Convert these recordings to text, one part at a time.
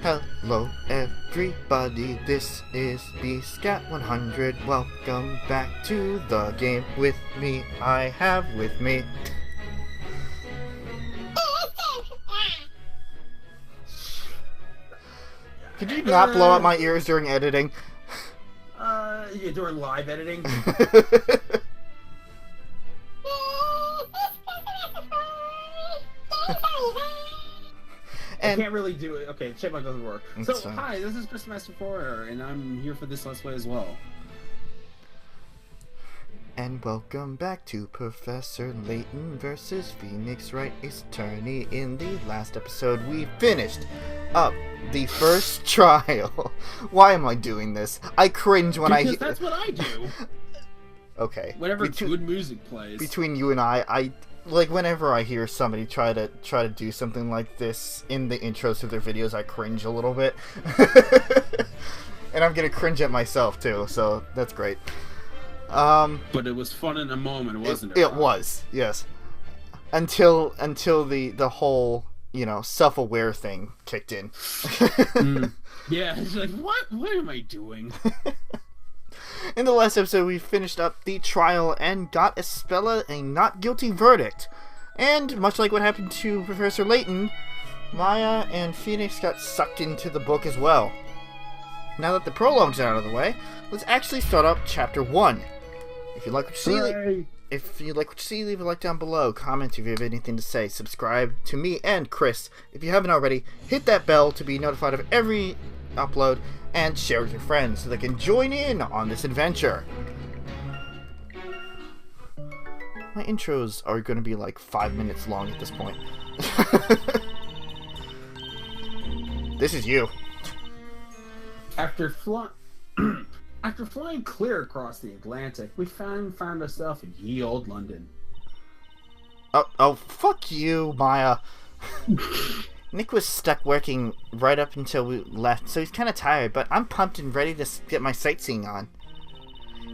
Hello everybody, this is the Scat 100. Welcome back to the game with me. I have with me... Could you not blow out my ears during editing? Yeah, during live editing. I can't really do it. Okay, Chipmunk doesn't work. So, hi, this is Chris Master 4, and I'm here for this Let's Play as well. And welcome back to Professor Layton versus Phoenix Wright Ace Attorney. In the last episode, we finished up the first trial. Why am I doing this? I cringe when because that's what I do. Okay. Whenever good music plays. Between you and I like whenever I hear somebody try to do something like this in the intros to their videos, I cringe a little bit. And I'm gonna cringe at myself too, so that's great. But it was fun in a moment, wasn't it? It was, yes. Until the whole, you know, self-aware thing kicked in. Yeah, it's like, what am I doing? In the last episode, we finished up the trial and got Espella a not guilty verdict. And, much like what happened to Professor Layton, Maya and Phoenix got sucked into the book as well. Now that the prologue's out of the way, let's actually start up Chapter 1. If you like what you see, leave a like down below. Comment if you have anything to say. Subscribe to me and Chris if you haven't already. Hit that bell to be notified of every upload, and share with your friends so they can join in on this adventure. My intros are going to be like 5 minutes long at this point. This is you. After flying clear across the Atlantic, we found ourselves in ye old London. Oh, fuck you, Maya. Nick was stuck working right up until we left, so he's kind of tired, but I'm pumped and ready to get my sightseeing on.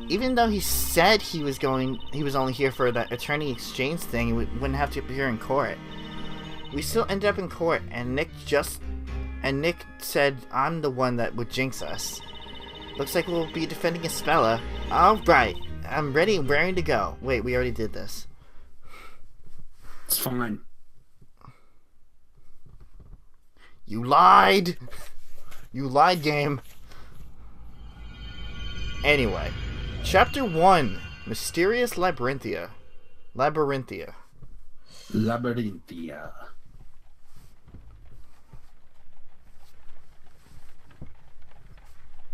Even though he said he was only here for that attorney exchange thing, we wouldn't have to appear in court. We still ended up in court, and Nick said I'm the one that would jinx us. Looks like we'll be defending Espella. Alright, I'm ready and raring to go. Wait, we already did this. It's fine. You lied! You lied, game. Anyway, Chapter 1, Mysterious Labyrinthia. Labyrinthia.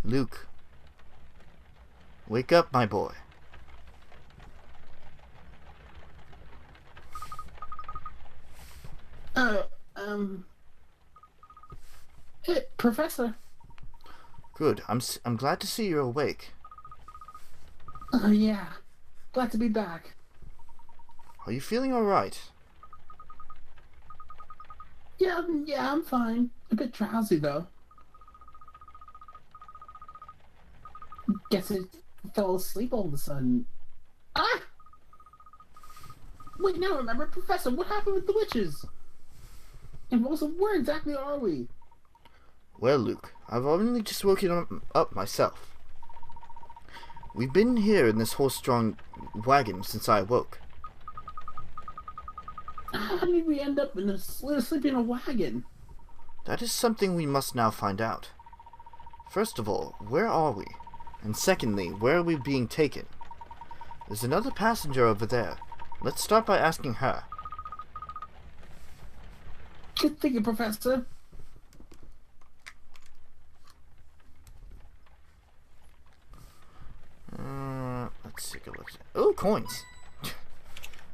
Luke. Wake up, my boy. Hey, Professor. Good. I'm glad to see you're awake. Yeah. Glad to be back. Are you feeling all right? Yeah, I'm fine. A bit drowsy though. Guess I fell asleep all of a sudden. Ah! Wait, now remember, Professor, what happened with the witches? And also, where exactly are we? Well, Luke, I've only just woken up myself. We've been here in this horse-drawn wagon since I awoke. How did we end up sleeping in a wagon? That is something we must now find out. First of all, where are we? And secondly, where are we being taken? There's another passenger over there. Let's start by asking her. Good thinking, Professor. Let's take a look. Oh, coins.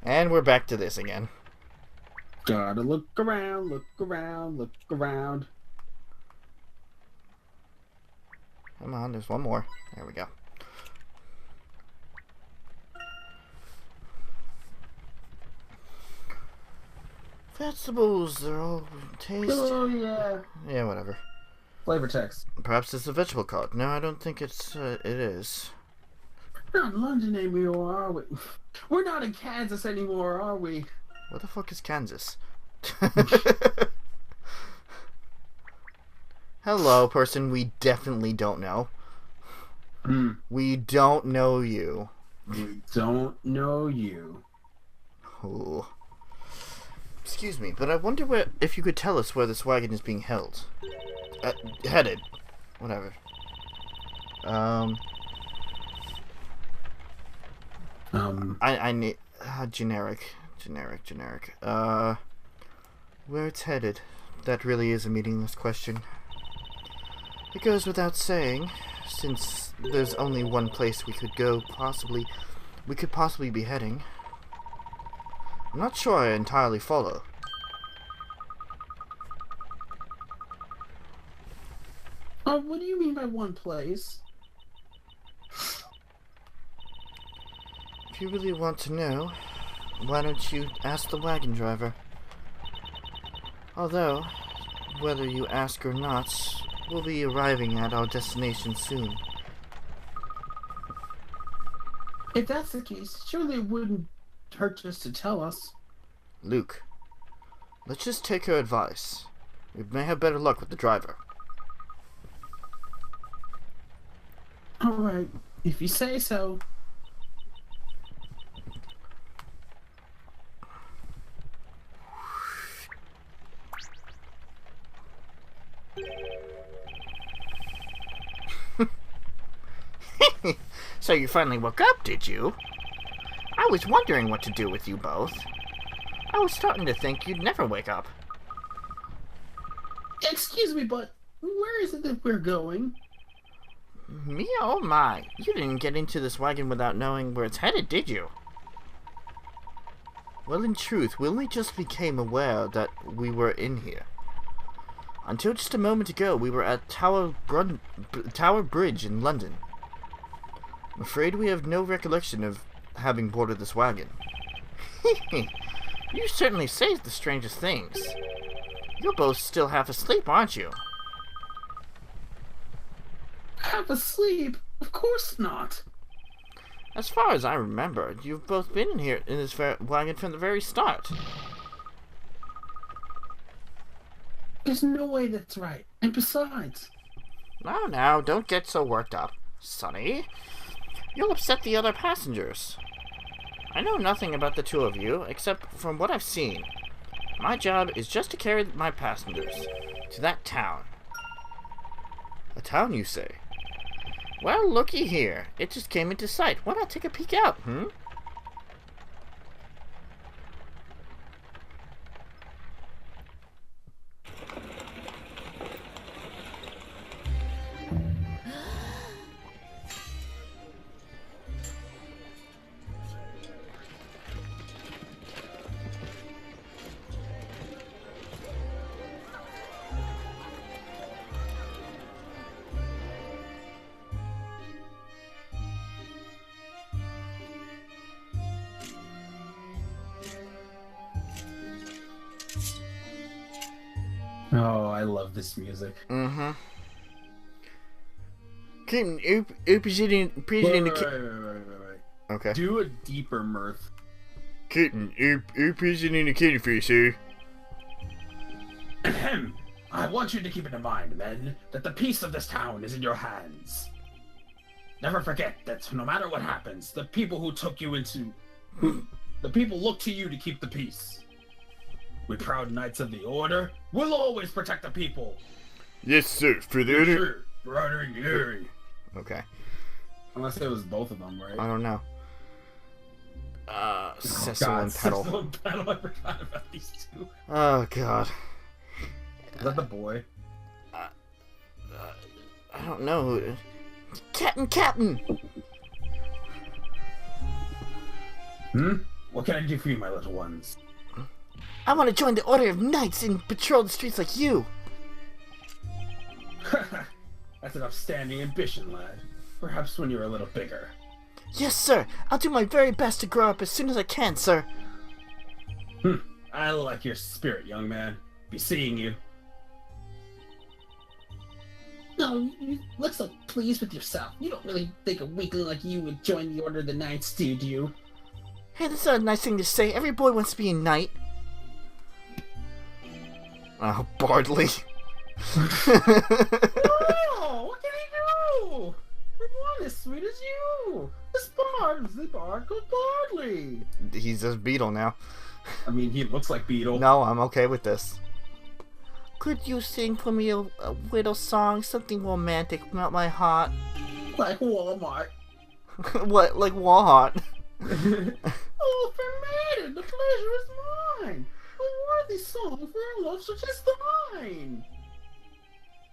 And we're back to this again. Gotta look around, look around, look around. Come on, there's one more. There we go. Vegetables, they're all tasty. Oh, yeah. Yeah, whatever. Flavor text. Perhaps it's a vegetable card. No, I don't think it is. We're not in London anymore, are we? We're not in Kansas anymore, are we? What the fuck is Kansas? Hello, person we definitely don't know. We don't know you. We don't know you. Ooh. Excuse me, but I wonder if you could tell us where this wagon is being held. Headed. Whatever. I need... generic. Where it's headed. That really is a meaningless question. It goes without saying, since there's only one place we could possibly be heading. I'm not sure I entirely follow. What do you mean by one place? If you really want to know, why don't you ask the wagon driver? Although, whether you ask or not, we'll be arriving at our destination soon. If that's the case, surely it wouldn't hurt just to tell us. Luke, let's just take her advice. We may have better luck with the driver. Alright, if you say so. So you finally woke up, did you? I was wondering what to do with you both. I was starting to think you'd never wake up. Excuse me, but where is it that we're going? Me, oh my. You didn't get into this wagon without knowing where it's headed, did you? Well, in truth, we only just became aware that we were in here. Until just a moment ago, we were at Tower Bridge in London. I'm afraid we have no recollection of having boarded this wagon. You certainly say the strangest things. You're both still half asleep, aren't you? Half asleep? Of course not. As far as I remember, you've both been in here in this wagon from the very start. There's no way that's right. And besides... Now, don't get so worked up, Sonny. You'll upset the other passengers. I know nothing about the two of you, except from what I've seen. My job is just to carry my passengers to that town. A town, you say? Well, looky here. It just came into sight. Why not take a peek out, Oh, I love this music. Mm-hmm. Wait. Okay. Do a deeper mirth. Kitten, opening in the kitten for you, sir. Ahem. I want you to keep it in mind, men, that the peace of this town is in your hands. Never forget that no matter what happens, the people who took you into... the people look to you to keep the peace. We proud knights of the order will always protect the people. Yes, sir. For the order. Sure. For honor and glory. Okay. Unless it was both of them, right? I don't know. Cecil and Petal. Cecil and Petal. I forgot about these two. Oh God. Is that the boy? I don't know. Captain. What can I do for you, my little ones? I want to join the Order of Knights and patrol the streets like you. That's an upstanding ambition, lad. Perhaps when you're a little bigger. Yes, sir. I'll do my very best to grow up as soon as I can, sir. I like your spirit, young man. Be seeing you. No, you look so pleased with yourself. You don't really think a weakling like you would join the Order of the Knights, do you? Hey, that's not a nice thing to say. Every boy wants to be a knight. Oh, Bardley. No! What can he do? I'm not as sweet as you. The bard goes badly. He's a beetle now. I mean, he looks like Beetle. No, I'm okay with this. Could you sing for me a little song, something romantic, melt my heart? Like Walmart. What, like Walmart? Oh, fair maiden, the pleasure is mine. A worthy song for a love such as thine.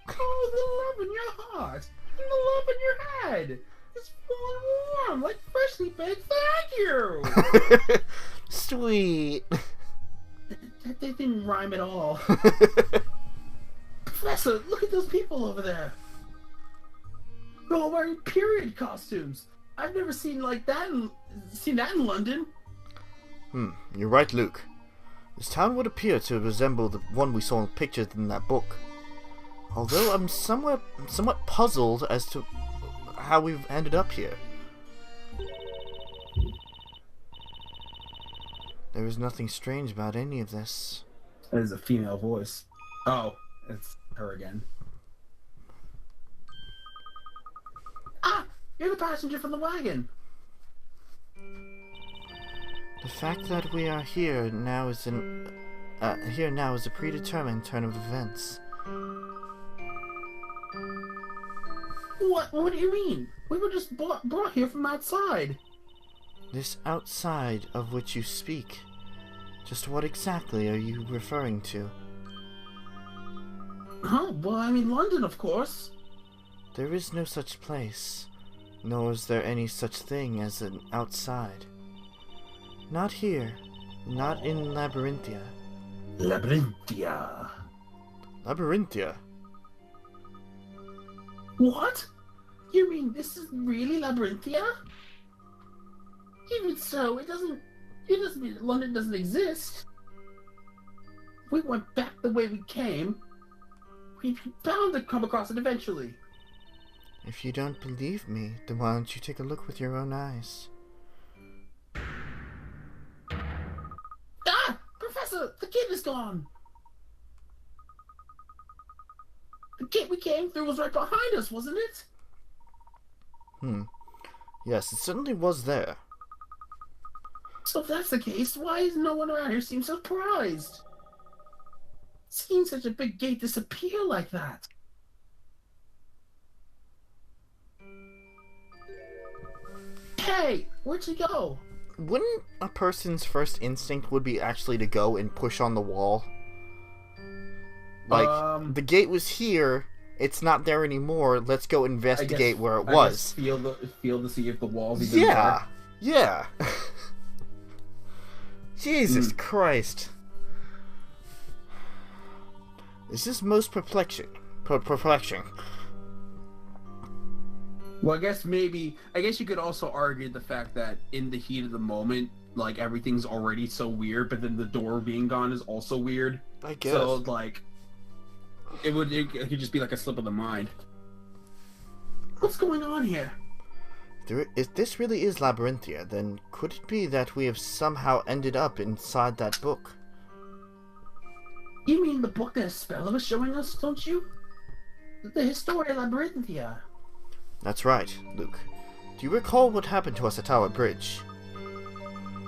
Oh, the love in your heart, and the love in your head is full and warm, like freshly baked. Thank you. Sweet. That didn't rhyme at all. Professor, look at those people over there. They're all wearing period costumes. I've never seen that in London. You're right, Luke. This town would appear to resemble the one we saw pictured in that book. Although I'm somewhat puzzled as to how we've ended up here. There is nothing strange about any of this. That is a female voice. Oh, it's her again. Ah! You're the passenger from the wagon! The fact that we are here now is a predetermined turn of events. What do you mean? We were just brought here from outside. This outside of which you speak, just what exactly are you referring to? Huh? Well, I mean London, of course. There is no such place, nor is there any such thing as an outside. Not here, not in Labyrinthia. Labyrinthia. Labyrinthia? What? You mean this is really Labyrinthia? Even so, it doesn't mean that London doesn't exist. If we went back the way we came, we'd be bound to come across it eventually. If you don't believe me, then why don't you take a look with your own eyes? Ah! Professor, the kid is gone! The gate we came through was right behind us, wasn't it? Yes, it certainly was there. So if that's the case, why is no one around here seem surprised? Seeing such a big gate disappear like that. Hey, where'd you go? Wouldn't a person's first instinct would be actually to go and push on the wall? Like, the gate was here, it's not there anymore, let's go investigate where it was. Feel to see if the wall's even there. Yeah. Jesus Christ. This is most perplexing. Well, I guess you could also argue the fact that in the heat of the moment, like, everything's already so weird, but then the door being gone is also weird. I guess. So, like, it could just be like a slip of the mind. What's going on here? If this really is Labyrinthia, then could it be that we have somehow ended up inside that book? You mean the book that Spella was showing us, don't you? The Historia Labyrinthia. That's right, Luke. Do you recall what happened to us at Tower Bridge?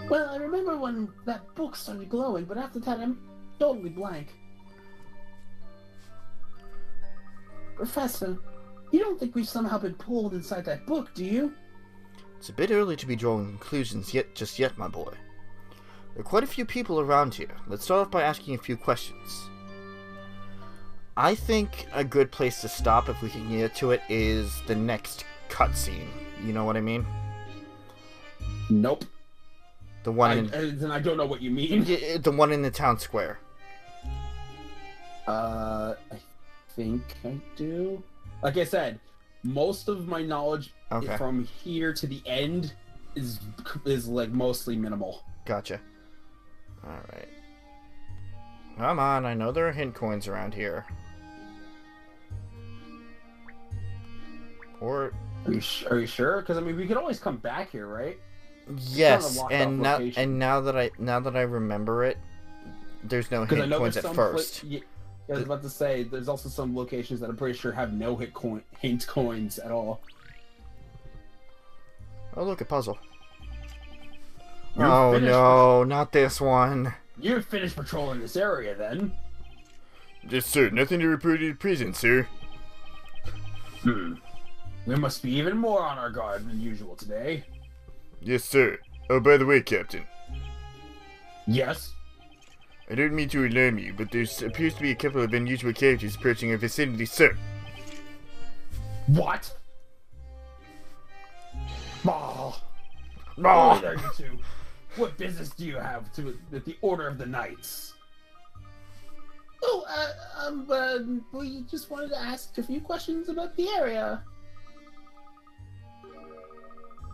Well, I remember when that book started glowing, but after that I'm totally blank. Professor, you don't think we've somehow been pulled inside that book, do you? It's a bit early to be drawing conclusions just yet, my boy. There are quite a few people around here. Let's start off by asking a few questions. I think a good place to stop, if we can get to it, is the next cutscene. You know what I mean? Nope. The one then I don't know what you mean. The one in the town square. I think I do. Like I said, most of my knowledge from here to the end is like mostly minimal. Gotcha. Alright. Come on, I know there are hint coins around here. Or... Are you sure? Because I mean, we could always come back here, right? Yes, and now that I remember it, there's no hint coins at first. I was about to say, there's also some locations that I'm pretty sure have no hint coins at all. Oh, look, a puzzle. You're Oh no, not this one. You're finished patrolling this area, then? Yes, sir. Nothing to report at present, sir. We must be even more on our guard than usual today. Yes, sir. Oh, by the way, Captain. Yes? I don't mean to alarm you, but there appears to be a couple of unusual characters approaching our vicinity, sir. What? Oh. Oh. Hey there, you two. What business do you have with the Order of the Knights? Oh, we just wanted to ask a few questions about the area.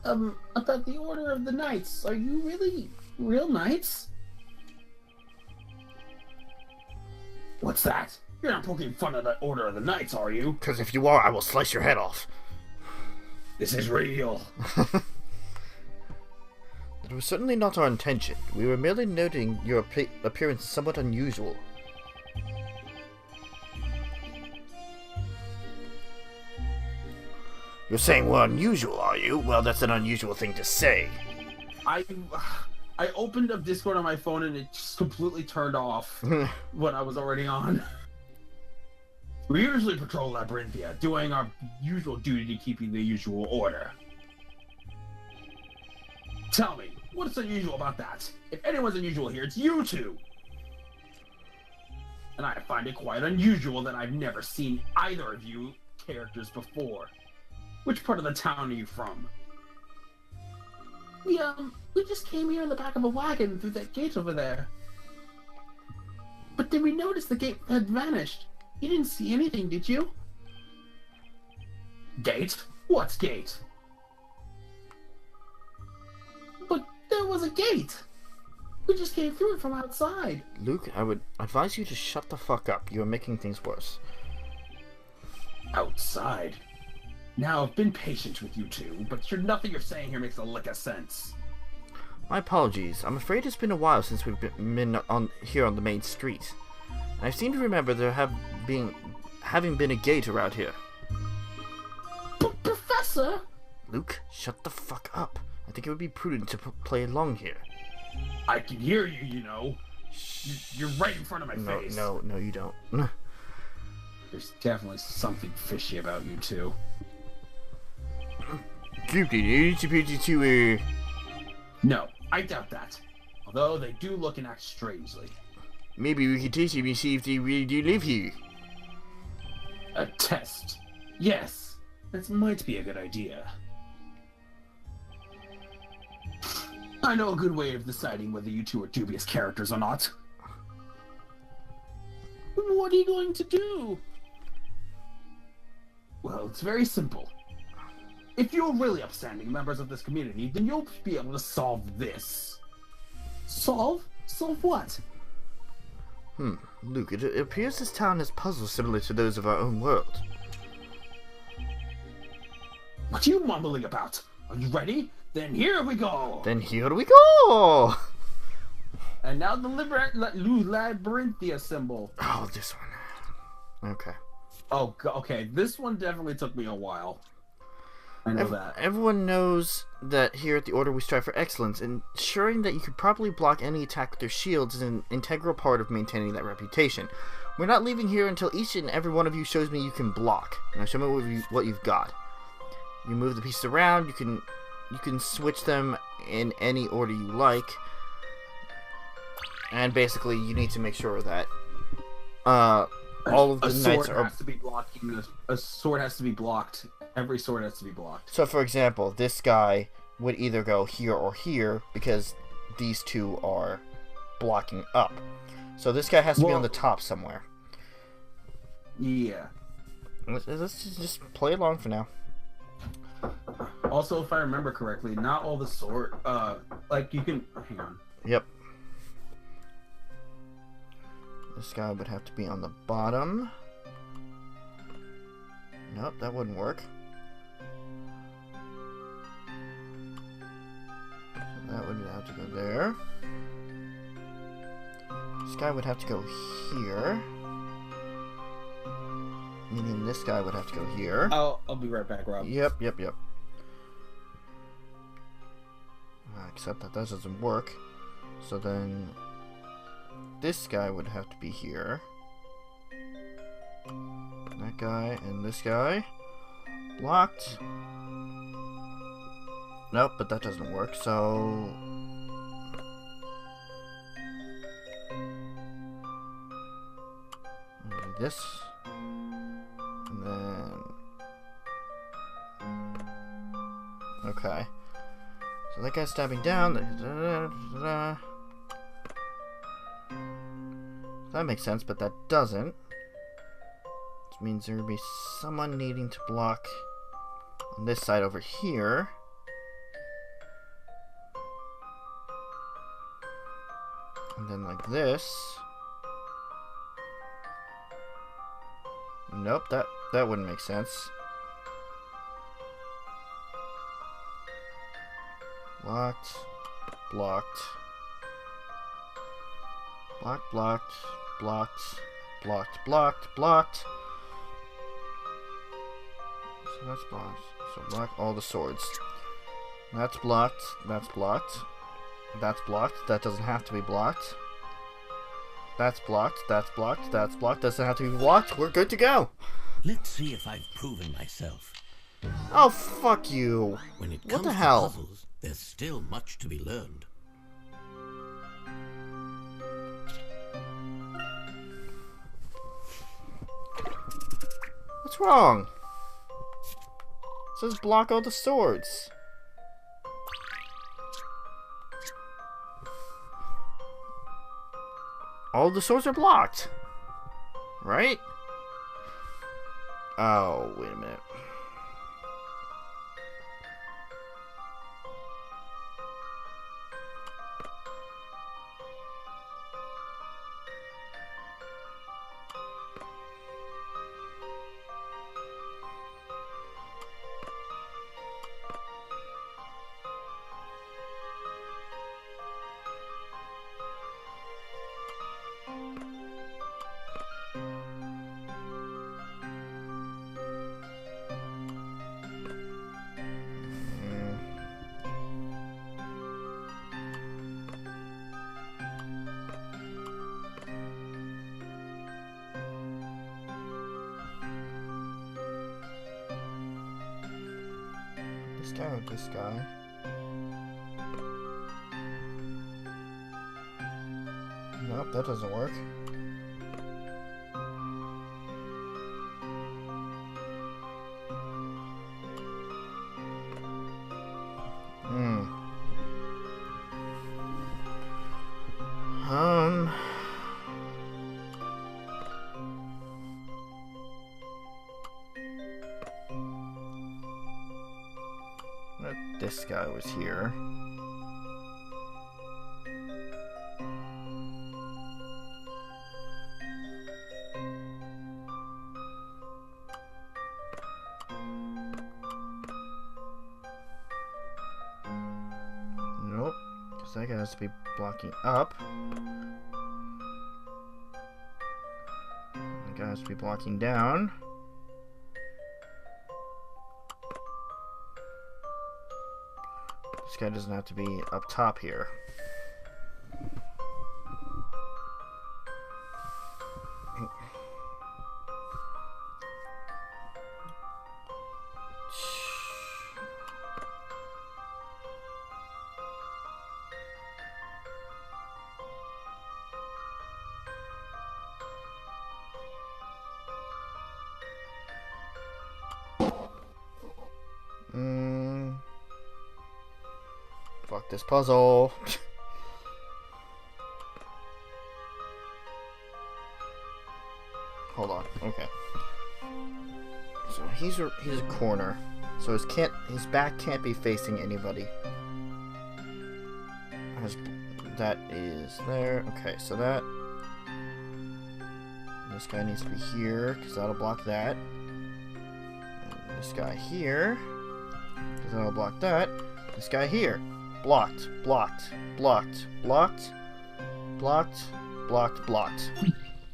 About the Order of the Knights. Are you really real knights? What's that? You're not poking fun at the Order of the Knights, are you? Because if you are, I will slice your head off. This is real. It was certainly not our intention. We were merely noting your appearance is somewhat unusual. You're saying we're unusual, are you? Well, that's an unusual thing to say. I opened up Discord on my phone and it just completely turned off when I was already on. We usually patrol Labyrinthia, doing our usual duty to keeping the usual order. Tell me, what's unusual about that? If anyone's unusual here, it's you two! And I find it quite unusual that I've never seen either of you characters before. Which part of the town are you from? We just came here in the back of a wagon through that gate over there. But then we noticed the gate had vanished. You didn't see anything, did you? Gate? What's gate? But there was a gate! We just came through it from outside. Luke, I would advise you to shut the fuck up. You are making things worse. Outside? Now, I've been patient with you two, but nothing you're saying here makes a lick of sense. My apologies. I'm afraid it's been a while since we've been here on the main street. I seem to remember there having been a gate around here. Professor? Luke, shut the fuck up. I think it would be prudent to play along here. I can hear you, you know. You're right in front of my face. No, you don't. There's definitely something fishy about you two. Captain, are you supposed to, No, I doubt that. Although they do look and act strangely. maybe we could test them and see if they really do live here. A test? Yes, that might be a good idea. I know a good way of deciding whether you two are dubious characters or not. What are you going to do? Well, it's very simple. If you're really upstanding members of this community, then you'll be able to solve this. Solve? Solve what? Luke, it appears this town has puzzles similar to those of our own world. What are you mumbling about? Are you ready? Then here we go! Then here we go! And now the Labyrinthia symbol. Oh, this one. Okay. Oh, okay. This one definitely took me a while. I know that. Everyone knows that here at the Order we strive for excellence, and ensuring that you could properly block any attack with their shields is an integral part of maintaining that reputation. We're not leaving here until each and every one of you shows me you can block. Now show me what you've got. You move the pieces around, you can switch them in any order you like. And basically you need to make sure that all of the knights are... A sword has to be blocked. Every sword has to be blocked. So, for example, this guy would either go here or here because these two are blocking up. So this guy has to be on the top somewhere. Yeah. Let's just play along for now. Also, if I remember correctly, not all the sword... like, you can... Hang on. Yep. This guy would have to be on the bottom. Nope, that wouldn't work. That would have to go there. This guy would have to go here. Meaning this guy would have to go here. I'll be right back, Rob. Yep. Except that doesn't work. So then this guy would have to be here. That guy and this guy. Blocked. Nope, but that doesn't work, so... this. And then... okay. So that guy's stabbing down. That makes sense, but that doesn't. Which means there would be someone needing to block on this side over here. And then like this. Nope, that wouldn't make sense. Blocked. Blocked. Blocked, blocked, blocked, blocked, blocked, blocked. So that's blocked. So block all the swords. That's blocked. That's blocked. That's blocked. That doesn't have to be blocked. That's blocked. That's blocked. That's blocked. Doesn't have to be blocked. We're good to go. Let's see if I've proven myself. Oh, fuck you. When it What comes the to hell? puzzles, there's still much to be learned. What's wrong? It says block all the swords. All the swords are blocked. Right? Oh, wait a minute. This guy or this guy? Nope, that doesn't work. This guy was here. Nope, because that guy has to be blocking up. That guy has to be blocking down. This guy doesn't have to be up top here. Fuck this puzzle. Hold on. Okay. So he's a corner. So his back can't be facing anybody. That is there. Okay, so this guy needs to be here because that'll block that. And this guy here because that'll block that. This guy here. Blocked, blocked, blocked, blocked, blocked, blocked, blocked.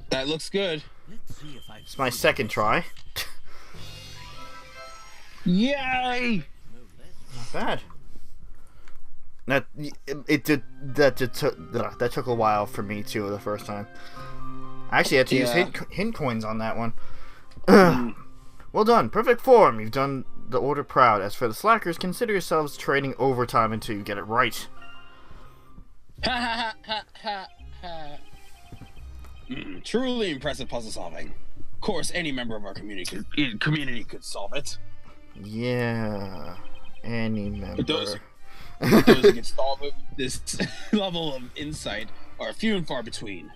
That looks good. Let's see if I've It's my second try. Yay! Not bad. That took a while for me too the first time. I actually had to use hint coins on that one. Well done, perfect form. You've done the order proud. As for the slackers, consider yourselves trading overtime until you get it right. Ha ha ha ha ha. Truly impressive puzzle solving. Of course, any member of our community could solve it. Yeah, any member. But those who can solve it with this level of insight are few and far between.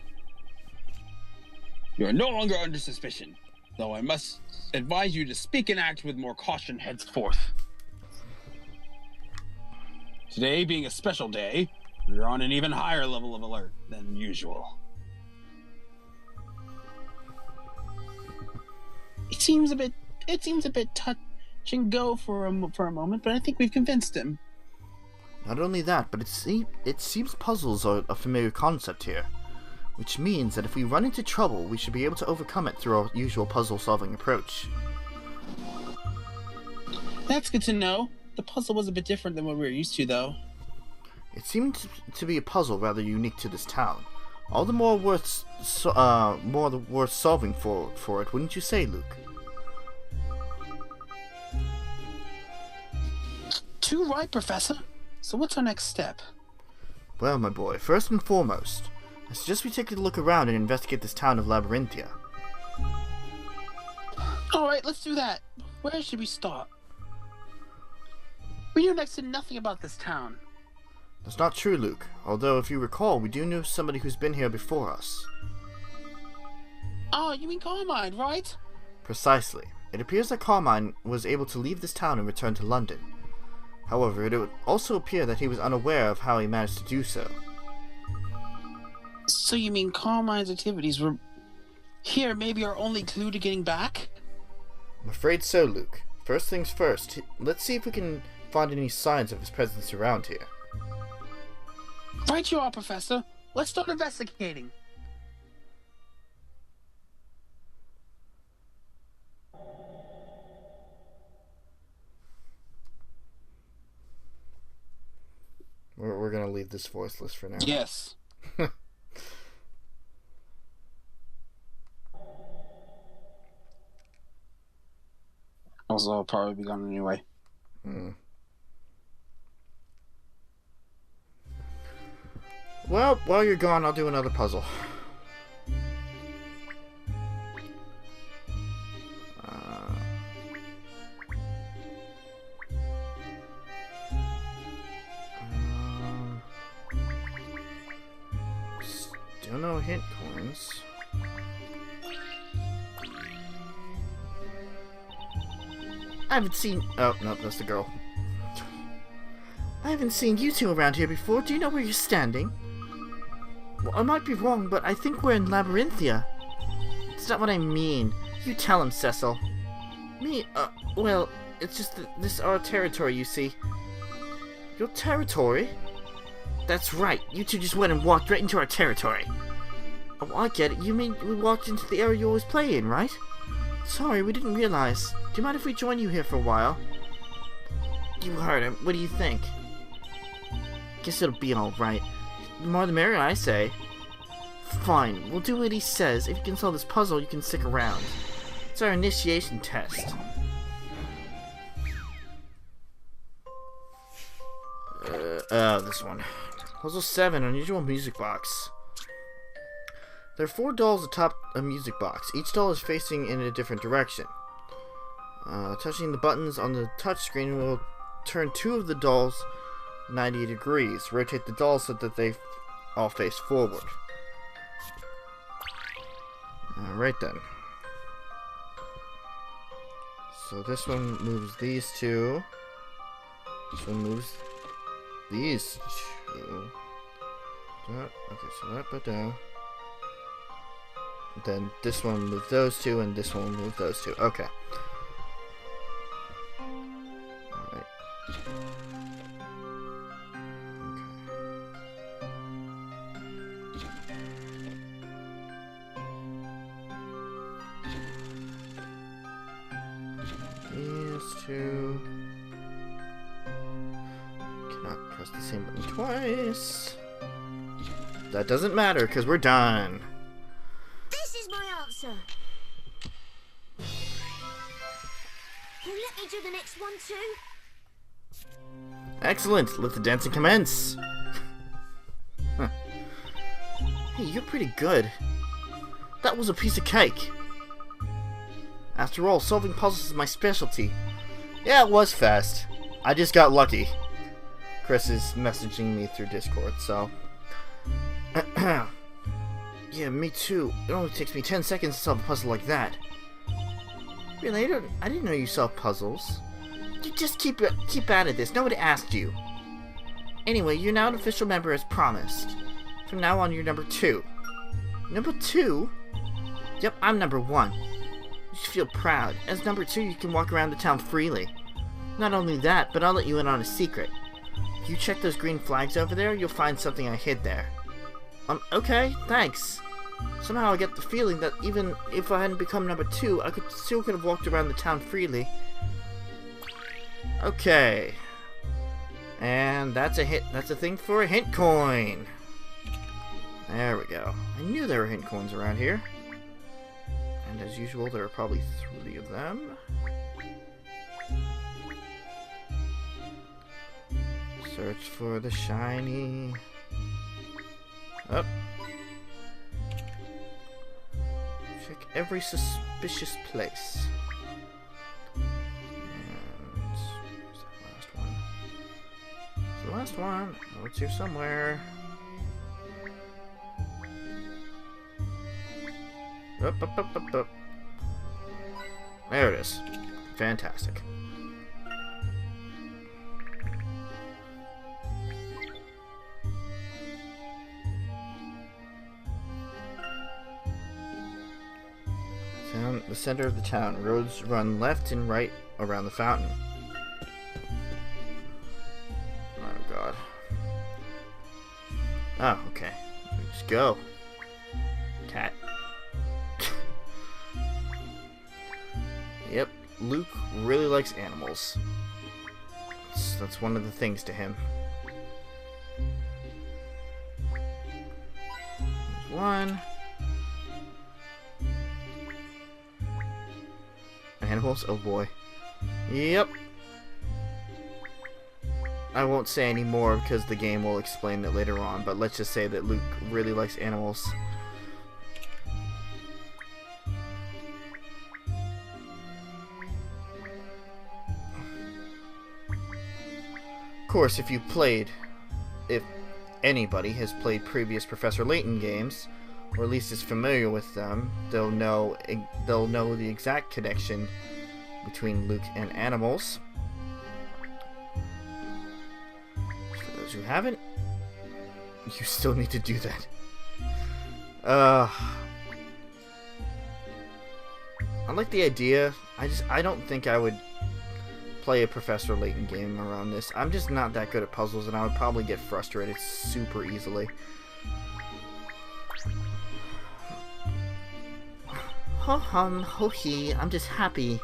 You are no longer under suspicion, though I must advise you to speak and act with more caution henceforth. Today being a special day, we are on an even higher level of alert than usual. It seems a bit touch and go for a moment, but I think we've convinced him. Not only that, but it seems puzzles are a familiar concept here, which means that if we run into trouble, we should be able to overcome it through our usual puzzle-solving approach. That's good to know. The puzzle was a bit different than what we were used to, though. It seemed to be a puzzle rather unique to this town. All the more worth solving for it, wouldn't you say, Luke? Too right, Professor. So what's our next step? Well, my boy, first and foremost, I suggest we take a look around and investigate this town of Labyrinthia. Alright, let's do that. Where should we start? We know next to nothing about this town. That's not true, Luke. Although, if you recall, we do know somebody who's been here before us. Oh, you mean Carmine, right? Precisely. It appears that Carmine was able to leave this town and return to London. However, it would also appear that he was unaware of how he managed to do so. So you mean Carmine's activities were here maybe our only clue to getting back? I'm afraid so, Luke. First things first, let's see if we can find any signs of his presence around here. Right you are, Professor. Let's start investigating. We're gonna leave this voiceless for now. Yes. Also, I'll probably be gone anyway. Well, while you're gone, I'll do another puzzle. Still no hint coins. I haven't seen... Oh, no, that's the girl. I haven't seen you two around here before. Do you know where you're standing? Well, I might be wrong, but I think we're in Labyrinthia. It's not what I mean. You tell him, Cecil. Me? Well, it's just that this is our territory, you see. Your territory? That's right. You two just went and walked right into our territory. Oh, I get it. You mean we walked into the area you always play in, right? Sorry, we didn't realize. Do you mind if we join you here for a while? You heard him. What do you think? Guess it'll be alright. The more the merrier, I say. Fine, we'll do what he says. If you can solve this puzzle, you can stick around. It's our initiation test. This one. Puzzle 7, Unusual Music Box. There are 4 dolls atop a music box. Each doll is facing in a different direction. Touching the buttons on the touchscreen will turn 2 of the dolls 90 degrees. Rotate the dolls so that they all face forward. Alright then. So this one moves these 2. This one moves these 2. Okay, so that but down. Then this one will move those 2, and this one will move those 2. Okay. Alright. Okay. 2. Cannot press the same button twice. That doesn't matter, because we're done. This is my answer. Can you let me do the next one too? Excellent. Let the dancing commence. Huh. Hey, you're pretty good. That was a piece of cake. After all, solving puzzles is my specialty. Yeah, it was fast. I just got lucky. Chris is messaging me through Discord, so... Yeah, me too. It only takes me 10 seconds to solve a puzzle like that. Really? I didn't know you solved puzzles. You just keep at it. This. Nobody asked you. Anyway, you're now an official member as promised. From now on, you're number 2. Number 2? Yep, I'm number 1. You should feel proud. As number 2, you can walk around the town freely. Not only that, but I'll let you in on a secret. If you check those green flags over there, you'll find something I hid there. Okay, thanks. Somehow I get the feeling that even if I hadn't become number 2, I still could have walked around the town freely. Okay. And that's a thing for a hint coin. There we go. I knew there were hint coins around here. And as usual, there are probably 3 of them. Search for the shiny... Up. Check every suspicious place. And... where's that last one? It's the last one. Oh, it's here somewhere. Up. There it is. Fantastic. Down the center of the town. Roads run left and right around the fountain. Oh god. Oh, okay. Just go. Cat. Yep, Luke really likes animals. That's one of the things to him. There's one. Animals? Oh boy. Yep. I won't say any more because the game will explain it later on, but let's just say that Luke really likes animals. Of course, if anybody has played previous Professor Layton games, or at least is familiar with them, they'll know the exact connection between Luke and animals. For those who haven't, you still need to do that. I like the idea. I don't think I would play a Professor Layton game around this. I'm just not that good at puzzles, and I would probably get frustrated super easily. Ho hum, ho he, I'm just happy.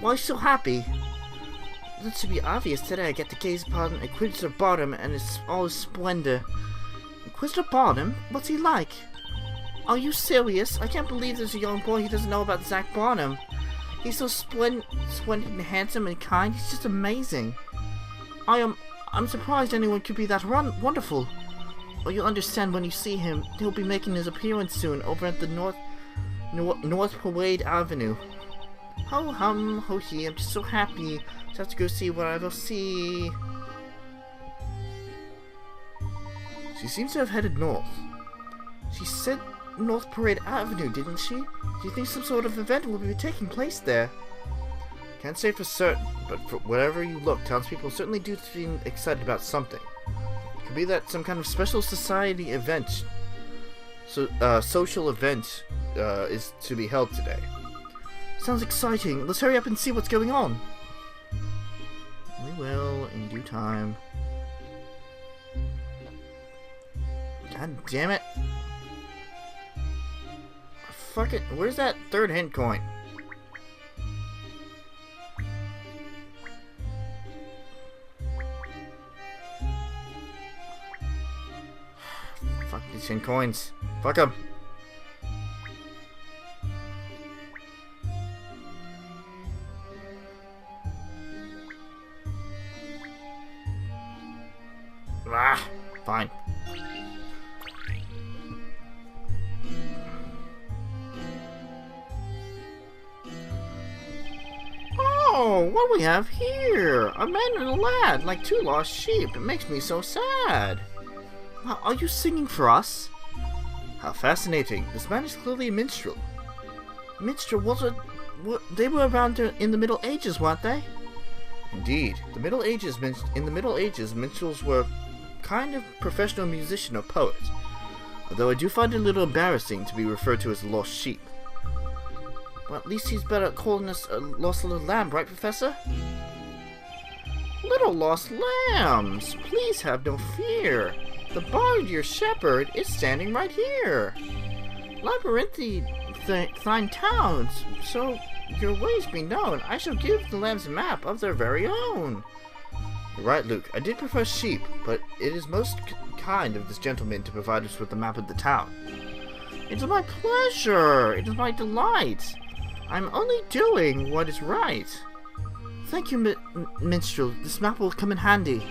Why are you so happy? That should be obvious. Today I get to gaze upon Inquisitor Bottom and all his splendor. Inquisitor Bottom? What's he like? Are you serious? I can't believe there's a young boy who doesn't know about Zach Bottom. He's so splendid and handsome and kind. He's just amazing. I'm surprised anyone could be that wonderful. Well, you'll understand when you see him. He'll be making his appearance soon over at the North Parade Avenue. Ho hum, ho he, I'm just so happy. Just have to go see what I will see. She seems to have headed north. She said North Parade Avenue, didn't she? Do you think some sort of event will be taking place there? Can't say for certain, but for wherever you look, townspeople certainly do seem excited about something. Could be that some kind of special society event, social event, is to be held today. Sounds exciting. Let's hurry up and see what's going on. We will in due time. God damn it. Fuck it. Where's that third hint coin? 10 coins. Fuck 'em. Ah, fine. Oh, what do we have here? A man and a lad, like two lost sheep. It makes me so sad. Are you singing for us? How fascinating. This man is clearly a minstrel. Minstrel, they were around in the Middle Ages, weren't they? Indeed. In the Middle Ages, minstrels were kind of professional musician or poet. Although I do find it a little embarrassing to be referred to as a lost sheep. Well, at least he's better at calling us a lost little lamb, right, Professor? Little lost lambs, please have no fear. The bard, your shepherd, is standing right here. Labyrinthia, thine towns, so your ways be known. I shall give the lambs a map of their very own. You're right, Luke. I did prefer sheep, but it is most kind of this gentleman to provide us with the map of the town. It is my pleasure. It is my delight. I'm only doing what is right. Thank you, minstrel. This map will come in handy.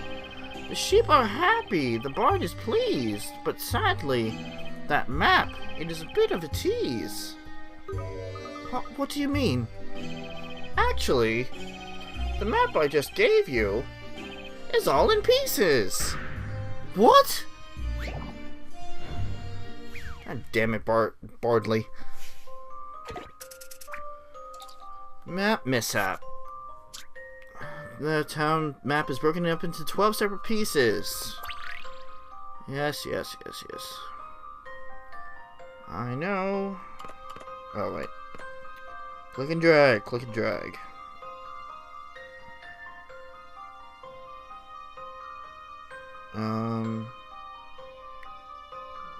The sheep are happy. The bard is pleased. But sadly, that map, it is a bit of a tease. What do you mean? Actually, the map I just gave you is all in pieces. What? God damn it, Bardley. Map mishap. The town map is broken up into 12 separate pieces. Yes. I know. Oh, wait. Click and drag.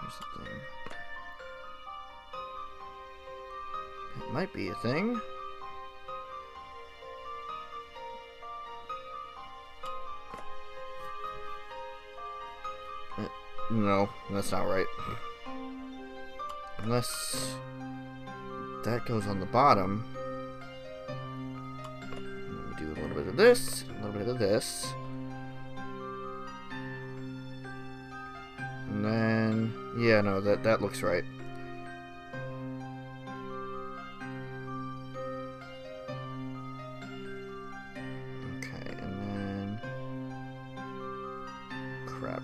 Where's the thing? It might be a thing. No, that's not right. Unless that goes on the bottom. Let me do a little bit of this, a little bit of this. And then, yeah, no, that looks right. Okay, and then crap.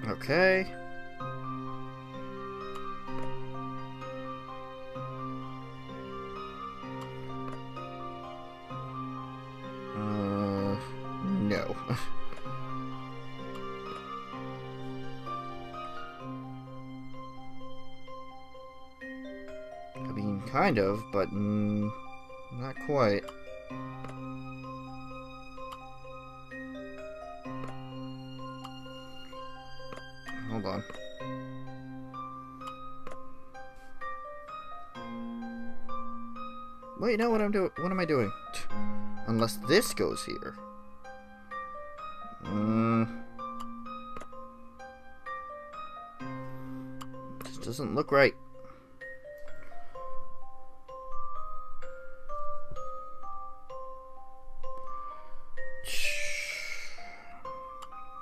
Okay. No. I mean, kind of, but not quite. Hold on. Wait, no, what am I doing? Unless this goes here. This doesn't look right.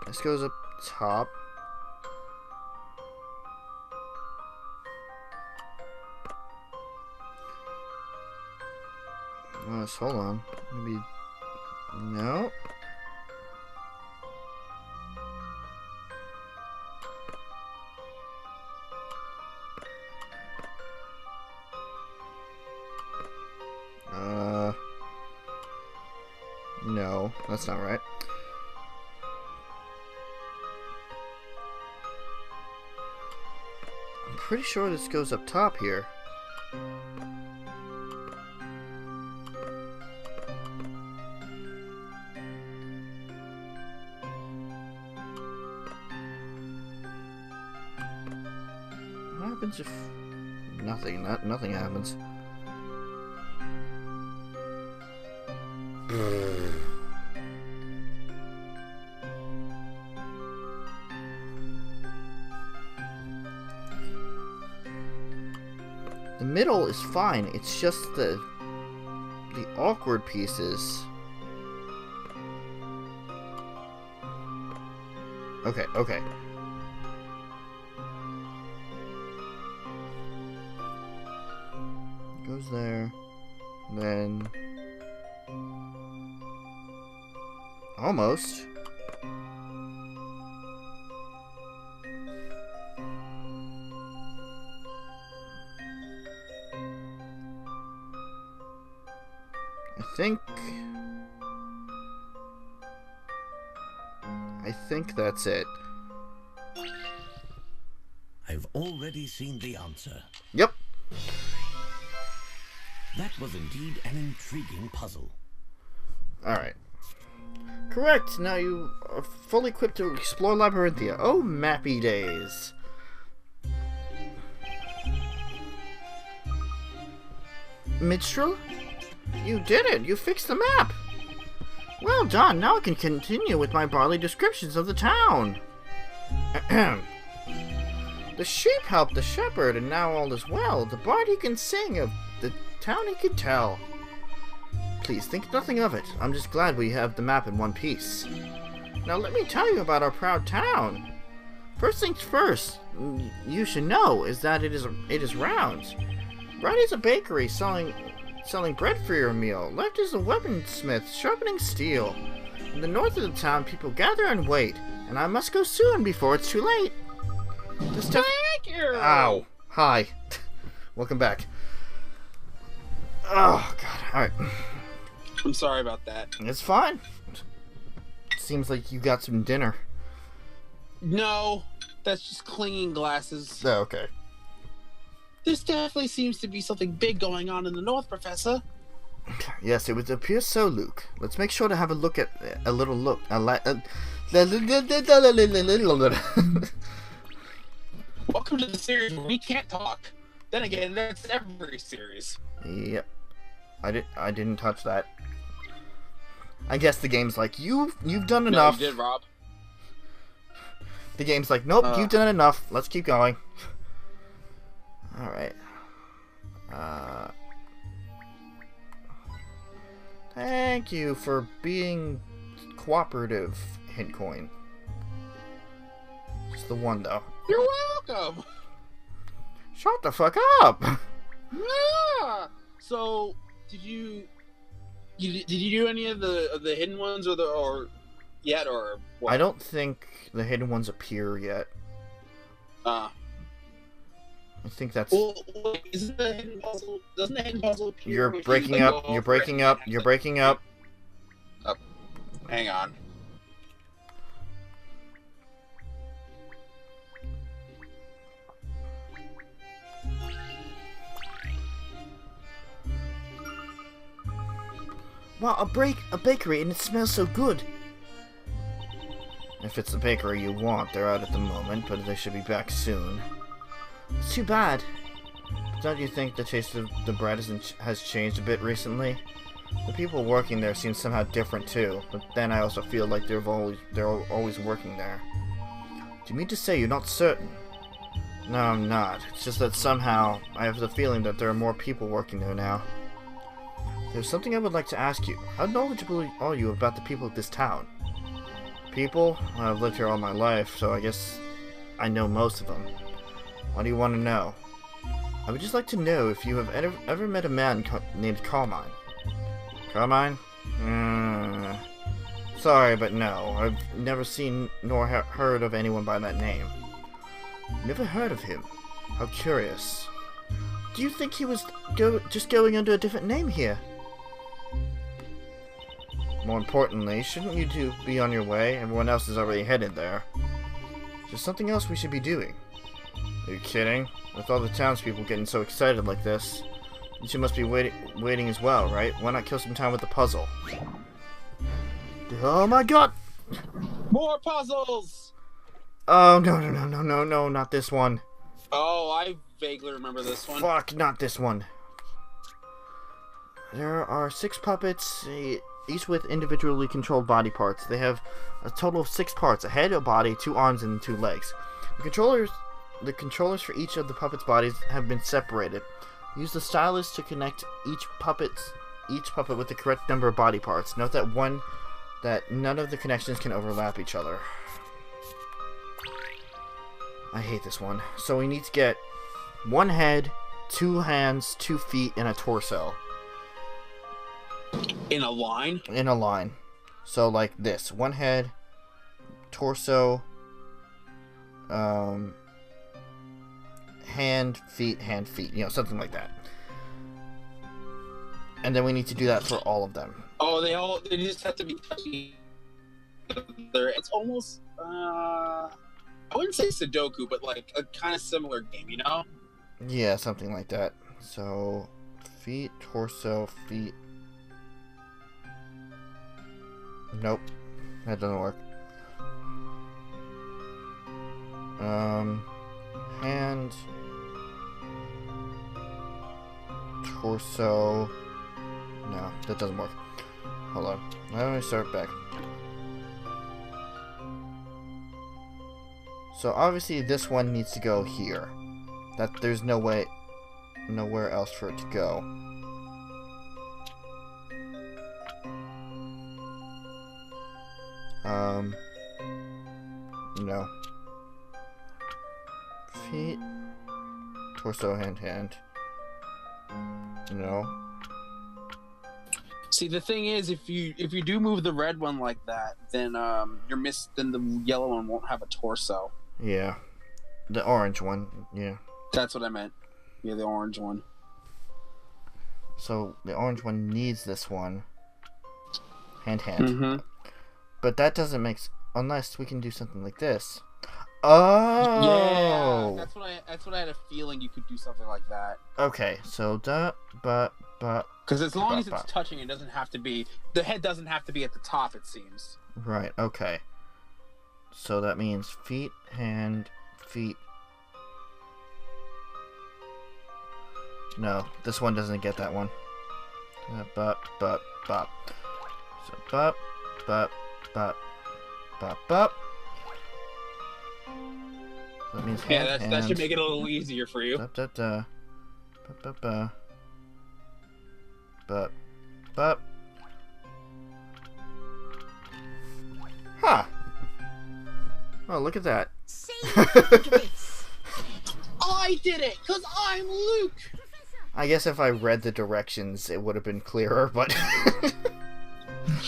This goes up top. Hold on. Maybe. No. No, that's not right. I'm pretty sure this goes up top here. What happens if nothing happens? The middle is fine. It's just the awkward pieces. Okay, okay. Goes there. Then... almost. I think that's it. I've already seen the answer. Yep. That was indeed an intriguing puzzle. Alright. Correct. Now you are fully equipped to explore Labyrinthia. Oh, mappy days. Minstrel? You did it! You fixed the map! Well done! Now I can continue with my barley descriptions of the town. The sheep helped the shepherd, and now all is well. The bard he can sing, of the town he can tell. Please think nothing of it. I'm just glad we have the map in one piece. Now let me tell you about our proud town. First things first, you should know is that it is round. Right is a bakery selling bread for your meal. Left is a weaponsmith sharpening steel. In the north of the town, people gather and wait, and I must go soon before it's too late. Thank you! Ow. Hi. Welcome back. Oh, God. Alright. I'm sorry about that. It's fine. Seems like you got some dinner. No, that's just clinging glasses. Oh, okay. This definitely seems to be something big going on in the north, Professor. Yes, it would appear so, Luke. Let's make sure to have a look at a little look. Welcome to the series where we can't talk. Then again, that's every series. Yep. I didn't touch that. I guess the game's like, you've done enough. No, you did, Rob. The game's like, nope, you've done enough. Let's keep going. Alright. Thank you for being cooperative, hint coin. Just the one, though. You're welcome. Shut the fuck up! Yeah. So, did you do any of the hidden ones or yet or what? I don't think the hidden ones appear yet. I think that's. Well, isn't the hidden puzzle? Doesn't the hidden puzzle appear? You're breaking up. You're breaking up. You're breaking up. Oh, hang on. Wow, a bakery, and it smells so good. If it's the bakery you want, they're out at the moment, but they should be back soon. It's too bad. Don't you think the taste of the bread has changed a bit recently? The people working there seem somehow different too, but then I also feel like they're always working there. Do you mean to say you're not certain? No, I'm not. It's just that somehow I have the feeling that there are more people working there now. There's something I would like to ask you. How knowledgeable are you about the people of this town? People? I've lived here all my life, so I guess I know most of them. What do you want to know? I would just like to know if you have ever met a man named Carmine. Carmine? Sorry, but no. I've never seen nor heard of anyone by that name. Never heard of him. How curious. Do you think he was just going under a different name here? More importantly, shouldn't you two be on your way? Everyone else is already headed there. There's something else we should be doing. Are you kidding? With all the townspeople getting so excited like this, you two must be waiting as well, right? Why not kill some time with the puzzle? Oh my god! More puzzles! Oh, no, not this one. Oh, I vaguely remember this one. Fuck, not this one. There are 6 puppets, each with individually controlled body parts. They have a total of 6 parts: a head, a body, 2 arms, and 2 legs. The controllers for each of the puppets' bodies have been separated. Use the stylus to connect each puppet with the correct number of body parts. Note that none of the connections can overlap each other. I hate this one. So we need to get one head, 2 hands, 2 feet, and a torso. In a line? In a line. So like this. One head, torso, hand, feet, you know, something like that. And then we need to do that for all of them. Oh, they just have to be touching. It's almost, I wouldn't say Sudoku, but like a kind of similar game, you know? Yeah, something like that. So, feet, torso, feet. Nope, that doesn't work. Hand, torso. No, that doesn't work. Hold on. Let me start back. So obviously this one needs to go here. There's nowhere else for it to go. No. Feet, torso, hand. No. See, the thing is, if you do move the red one like that, then then the yellow one won't have a torso. Yeah. The orange one, yeah. That's what I meant. Yeah, the orange one. So the orange one needs this one. Hand. Mm-hmm. But that doesn't make unless we can do something like this. Oh. Yeah, that's what I had a feeling you could do something like that. Okay, so because as long as it's touching, it doesn't have to be. The head doesn't have to be at the top. It seems. Right. Okay. So that means feet, hand, feet. No, this one doesn't get that one. Bop. So bop. That means hand, that should make it a little easier for you. Bop. Huh. Oh, look at that. See? Look at this. I did it, because I'm Luke! I guess if I read the directions, it would have been clearer, but...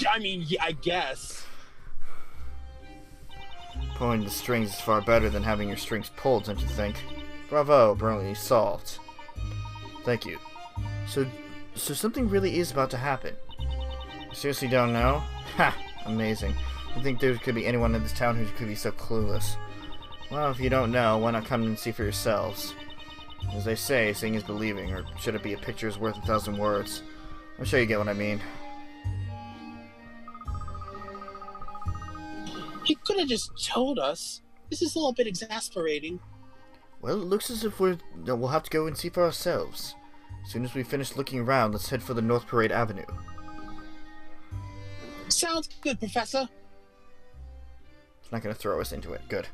I mean, yeah, I guess. Pulling the strings is far better than having your strings pulled, don't you think? Bravo, brilliantly solved. Thank you. So something really is about to happen. You seriously don't know? Ha! Amazing. You think there could be anyone in this town who could be so clueless? Well, if you don't know, why not come and see for yourselves? As they say, seeing is believing, or should it be a picture's worth 1,000 words? I'm sure you get what I mean. You could have just told us. This is a little bit exasperating. Well, it looks as if we'll have to go and see for ourselves. As soon as we finish looking around, let's head for the North Parade Avenue. Sounds good, Professor. It's not going to throw us into it. Good.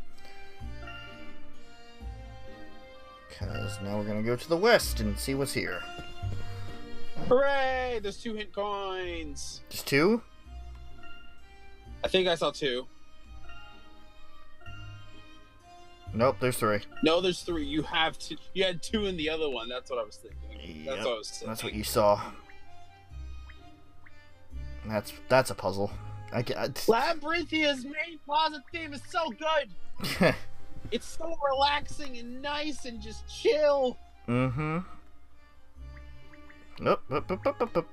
Because now we're going to go to the west and see what's here. Hooray! There's 2 hint coins. Just 2? I think I saw 2. Nope, there's 3. No, there's 3. You have 2. You had 2 in the other one. That's what I was thinking. Yep, That's what I was thinking. that's what you saw. That's a puzzle. Labyrinthia's main closet theme is so good. It's so relaxing and nice and just chill. Mm-hmm. Up.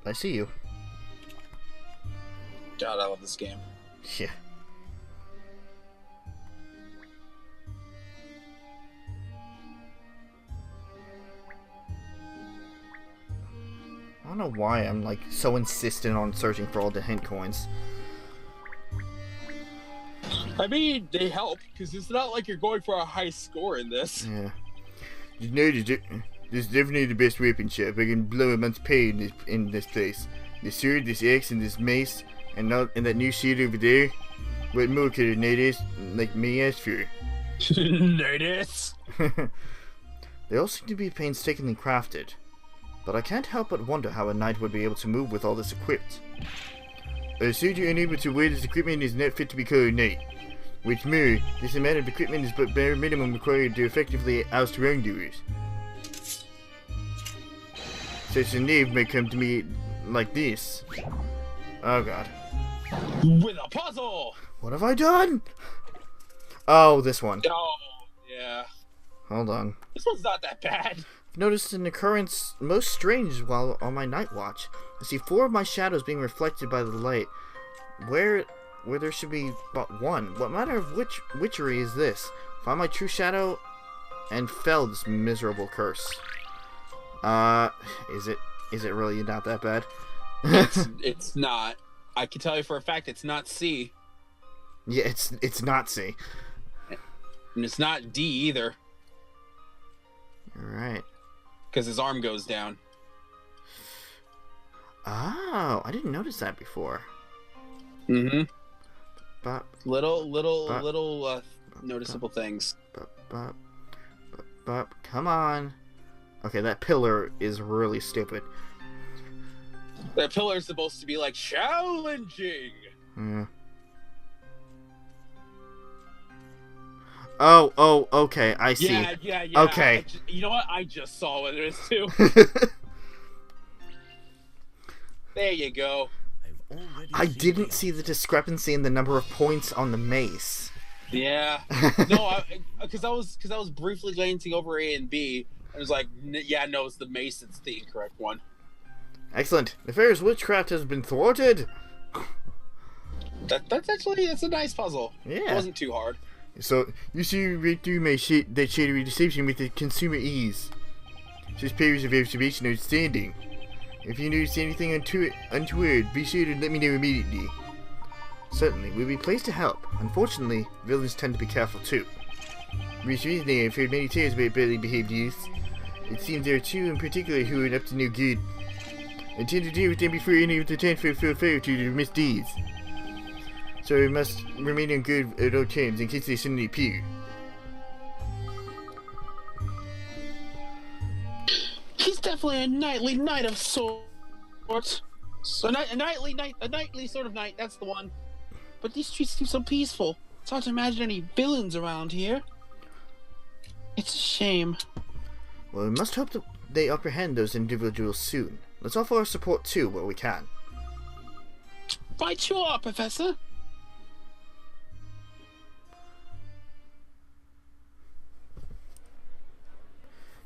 I see you. God, I love this game. Yeah. I don't know why I'm like so insistent on searching for all the hint coins. I mean, they help, because it's not like you're going for a high score in this. Yeah. You know, this is definitely the best weapon shop. I can blow a month's pay in this place. This sword, this axe, and this mace, and that new shield over there. What more could a nerdist like me ask for? Nerdist? They all seem to be painstakingly crafted. but I can't help but wonder how a knight would be able to move with all this equipped. I assume you're unable to wear this equipment is not fit to be called a knight. Which more, this amount of equipment is but bare minimum required to effectively oust wrongdoers. Such a knave may come to me like this. Oh god. With a puzzle! What have I done? Oh, this one. Oh, yeah. Hold on. This one's not that bad. I've noticed an occurrence most strange while on my night watch. I see 4 of my shadows being reflected by the light, where there should be but one. What manner of witchery is this? Find my true shadow and fell this miserable curse. Is it really not that bad? It's not. I can tell you for a fact it's not C. Yeah, it's not C. And it's not D either. Alright. Because his arm goes down. Oh, I didn't notice that before. Mm-hmm. Bop, Little Bop. noticeable things. bop, bop, bop, bop. Come on. Okay, that pillar is really stupid. That pillar is supposed to be like challenging. Yeah. Oh, okay, I see. Yeah. Okay. You know what? I just saw what it is too. There you go. I've already I seen didn't the see the discrepancy in the number of points on the mace. Yeah. No, because I was briefly glancing over A and B. I was like, yeah, no, it's the mace. It's the incorrect one. Excellent. Nefarious witchcraft has been thwarted. That's a nice puzzle. It Yeah. wasn't too hard. So, you see right through my that shadowy deception with the consumer ease. Such periods of observation are outstanding. If you notice anything untoward, be sure to let me know immediately. Certainly, we'll be pleased to help. Unfortunately, villains tend to be careful too. Recently, I've heard many tales about badly behaved youths. It seems there are 2 in particular who are up to no good. I intend to deal with them before any of the 10 feel fair to their misdeeds. So we must remain on good at all times in case they suddenly appear. He's definitely a knightly knight of sorts. So a knightly sort of knight. That's the one. But these streets seem so peaceful. It's hard to imagine any villains around here. It's a shame. Well, we must hope that they apprehend those individuals soon. Let's offer our support too where we can. Right you are, Professor.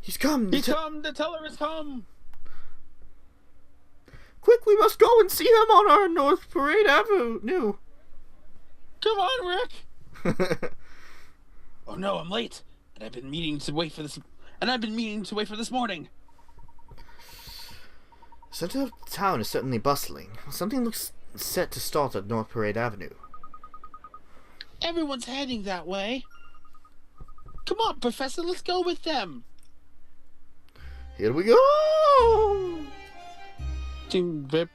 He's come! He's come! The teller has come! Quick, we must go and see him on our North Parade Avenue! Come on, Rick! Oh no, I'm late. And I've been meaning to wait for this morning. The center of the town is certainly bustling. Something looks set to start at North Parade Avenue. Everyone's heading that way. Come on, Professor, let's go with them. Here we go! And this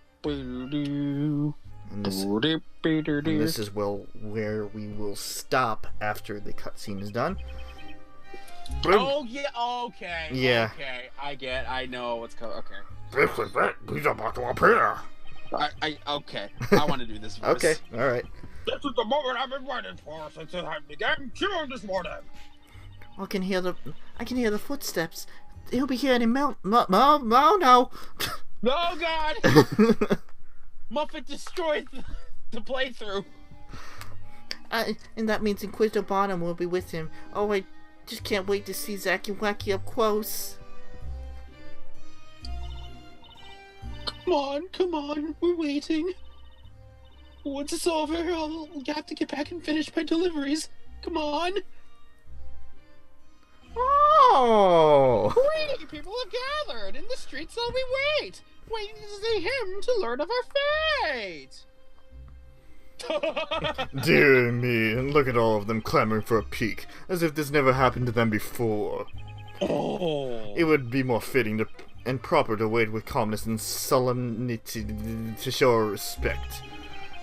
is where we will stop after the cutscene is done. Oh yeah, okay. Yeah. Okay, I know what's coming. Okay. This is it. He's about to appear. Okay. I want to do this voice. Okay, alright. This is the moment I've been waiting for since I began queuing this morning. I can hear the footsteps. He'll be here any no. No, Oh God! Muppet destroyed the playthrough. And that means Inquisitor Bonham will be with him. Oh, I just can't wait to see Zacky Wacky up close. Come on, we're waiting. Once it's over, I'll have to get back and finish my deliveries. Come on. Oh! We people have gathered in the streets while we wait, waiting to see him to learn of our fate. Dear me, and look at all of them clamoring for a peek, as if this never happened to them before. Oh. It would be more fitting and proper to wait with calmness and solemnity to show our respect.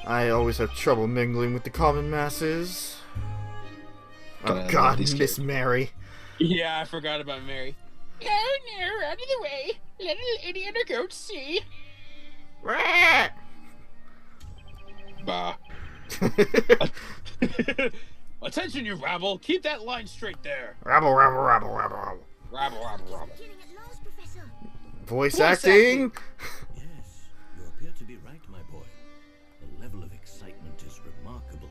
I always have trouble mingling with the common masses. Oh God, Miss Mary. Yeah, I forgot about Mary. Go near, out of the way. Let idiot or goat see? Bah. Attention, you rabble! Keep that line straight there. Rabble, rabble, rabble, rabble, rabble. Rabble, rabble, rabble. Killing at last, Professor. Voice acting. acting. Yes, you appear to be right, my boy. The level of excitement is remarkable.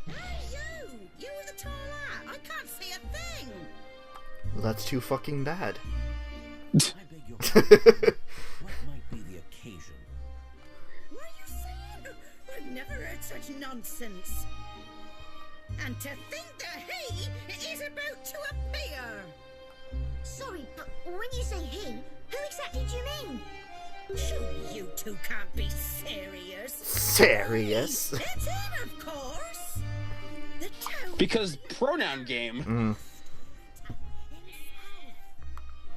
Hey, you! You with the tall hat! I can't see a thing! Well, that's too fucking bad. I beg your pardon. What might be the occasion? What are you saying? I've never heard such nonsense. And to think that he is about to appear! Sorry, but when you say he, who exactly do you mean? Surely you two can't be serious. Serious. It's him, of course. The town. Because pronoun game.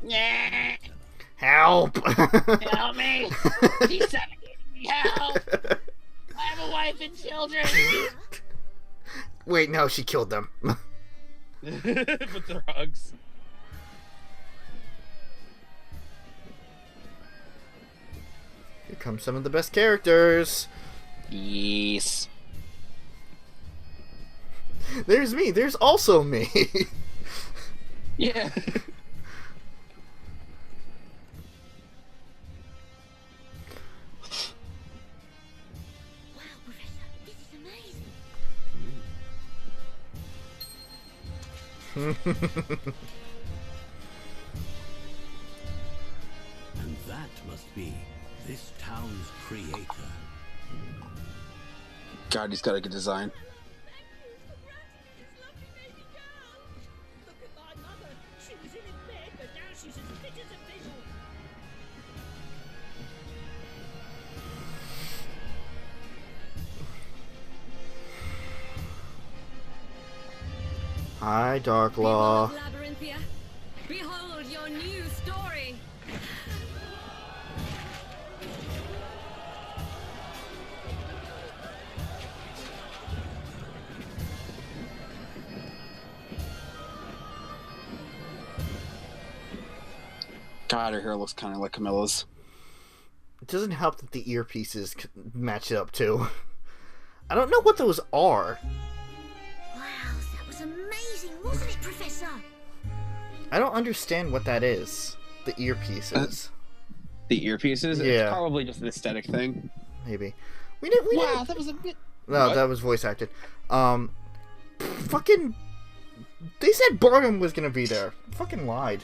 Yeah. Help! Help me! He's suffocating me! Help! I have a wife and children! Wait, no, she killed them. With their hugs. Here come some of the best characters. Yes. There's me. There's also me. Yeah. Wow, Professor, this is amazing. And that must be this town's creator. God, he's got a good design. Look at my mother. She was in his bed, but now she's as fit as a fiddle. Hi, Darklaw. People of Labyrinthia, behold your new story. God, her hair looks kind of like Camilla's. It doesn't help that the earpieces match up too. I don't know what those are. Wow, that was amazing, wasn't it, Professor? I don't understand what that is. The earpieces. The earpieces? Yeah. It's probably just an aesthetic thing. Maybe. We didn't. Wow, that was a bit... No, What? that was voice acted. Fucking. They said Barnum was gonna be there. Fucking lied.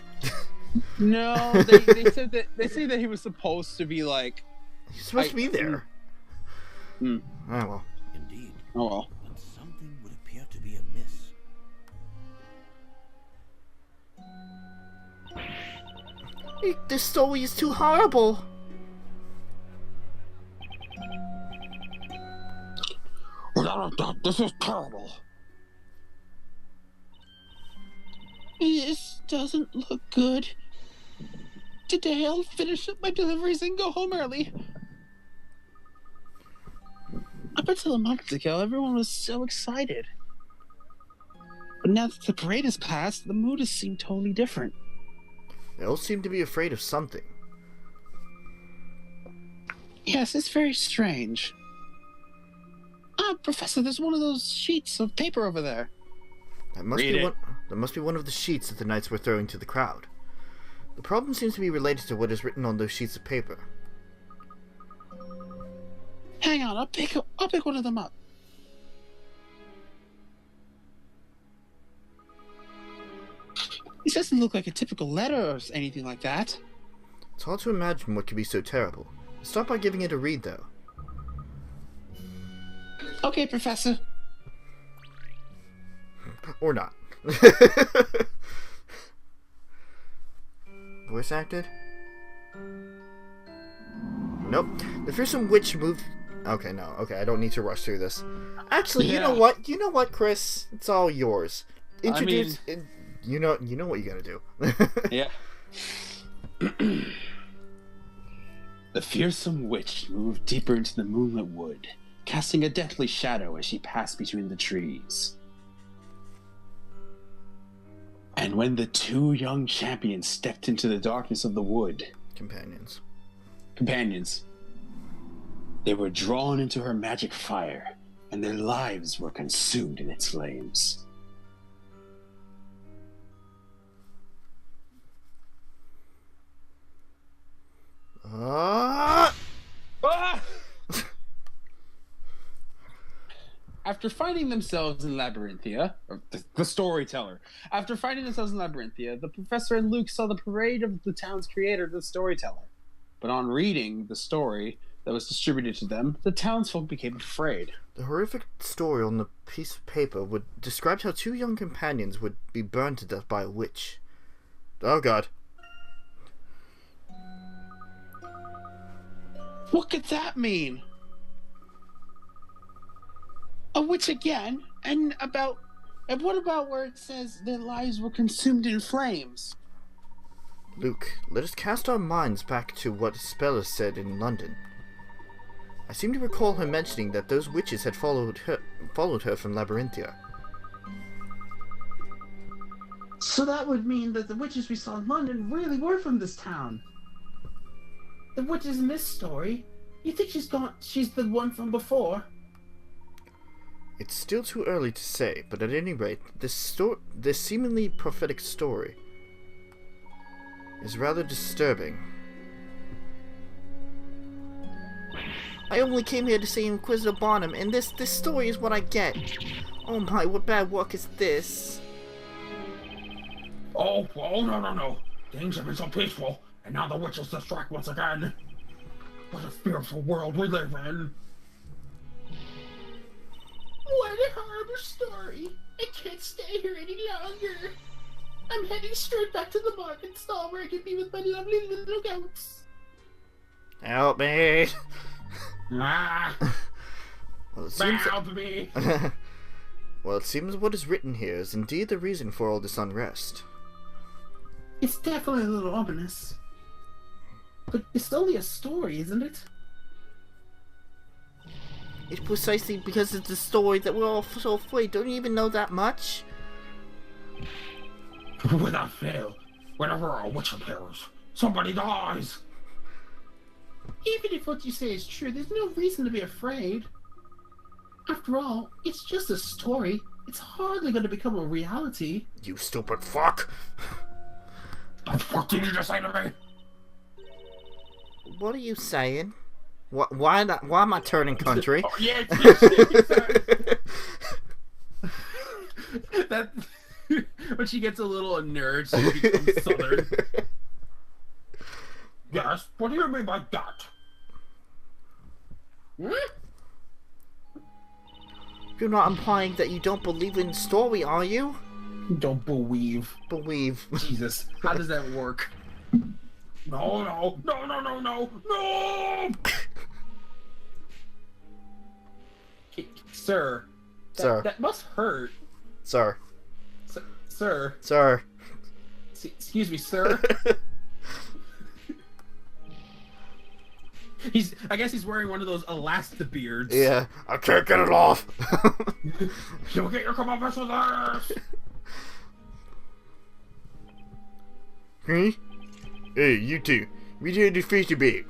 No, they said that he was supposed to be like... He's supposed to be there. Hmm. Oh well. Indeed. Oh well. But something would appear to be amiss. This story is too horrible. This is terrible. This doesn't look good. Today I'll finish up my deliveries and go home early. Up until a month ago, everyone was so excited. But now that the parade has passed, the mood has seemed totally different. They all seem to be afraid of something. Yes, it's very strange. Ah, Professor, there's one of those sheets of paper over there. That must Read be it. one. That must be one of the sheets that the knights were throwing to the crowd. The problem seems to be related to what is written on those sheets of paper. Hang on, I'll pick one of them up. This doesn't look like a typical letter or anything like that. It's hard to imagine what could be so terrible. Start by giving it a read, though. Okay, Professor. Or not. Voice acted? Nope. The fearsome witch moved... Okay, no. Okay, I don't need to rush through this. Actually, you know Yeah. what? You know what, Chris? It's all yours. Introduce... I mean- You know what you gotta do. Yeah. The fearsome witch moved deeper into the moonlit wood, casting a deathly shadow as she passed between the trees. And when the two young champions stepped into the darkness of the wood, Companions. Companions. They were drawn into her magic fire, and their lives were consumed in its flames. Ah! After finding themselves in Labyrinthia, or the storyteller, after finding themselves in Labyrinthia, the professor and Luke saw the parade of the town's creator, the storyteller. But on reading the story that was distributed to them, the townsfolk became afraid. The horrific story on the piece of paper would describe how 2 young companions would be burned to death by a witch. Oh god. What could that mean? A witch again? And what about where it says their lives were consumed in flames? Luke, let us cast our minds back to what Speller said in London. I seem to recall her mentioning that those witches had followed her from Labyrinthia. So that would mean that the witches we saw in London really were from this town. The witches in this story? You think she's the one from before? It's still too early to say, but at any rate, this seemingly prophetic story is rather disturbing. I only came here to see Inquisitor Barnum, and this story is what I get. Oh my, what bad work is this? Oh, no. Things have been so peaceful, and now the witches distract once again. What a fearful world we live in. What a horrible story. I can't stay here any longer. I'm heading straight back to the market stall where I can be with my lovely little goats. Help me! Ah! Well, it seems Help me! Well, it seems what is written here is indeed the reason for all this unrest. It's definitely a little ominous. But it's only a story, isn't it? It's precisely because it's the story that we're all so afraid. Don't you even know that much? Without fail, whenever a witch appears, somebody dies. Even if what you say is true, there's no reason to be afraid. After all, it's just a story. It's hardly going to become a reality. You stupid fuck! What the fuck did you just say to me? What are you saying? Why am I turning country? Oh, yeah, that when she gets a little unnerved, she becomes southern. Yes, what do you mean by that? You're not implying that you don't believe in the story, are you? Don't believe. Believe. Jesus, how does that work? No! Sir. Sir. That must hurt. Sir. Sir. Sir. Excuse me, sir. I guess he's wearing one of those Elastibeards. Yeah, I can't get it off. You'll get your comeuppance with this. Hmm? Hey, you two. We did the fish debate.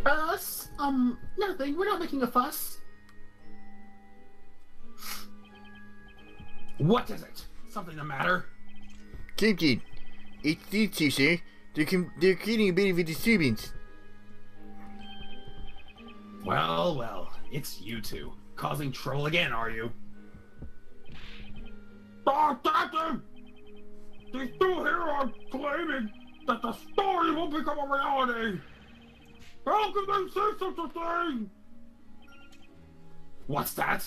Us? Nothing. We're not making a fuss. What is it? Something the matter? Captain, it's these two, sir. They're creating a bit of a disturbance. Well, it's you two. Causing trouble again, are you? Oh, Captain! These two here are claiming that the story will become a reality! How can they say such a thing? What's that?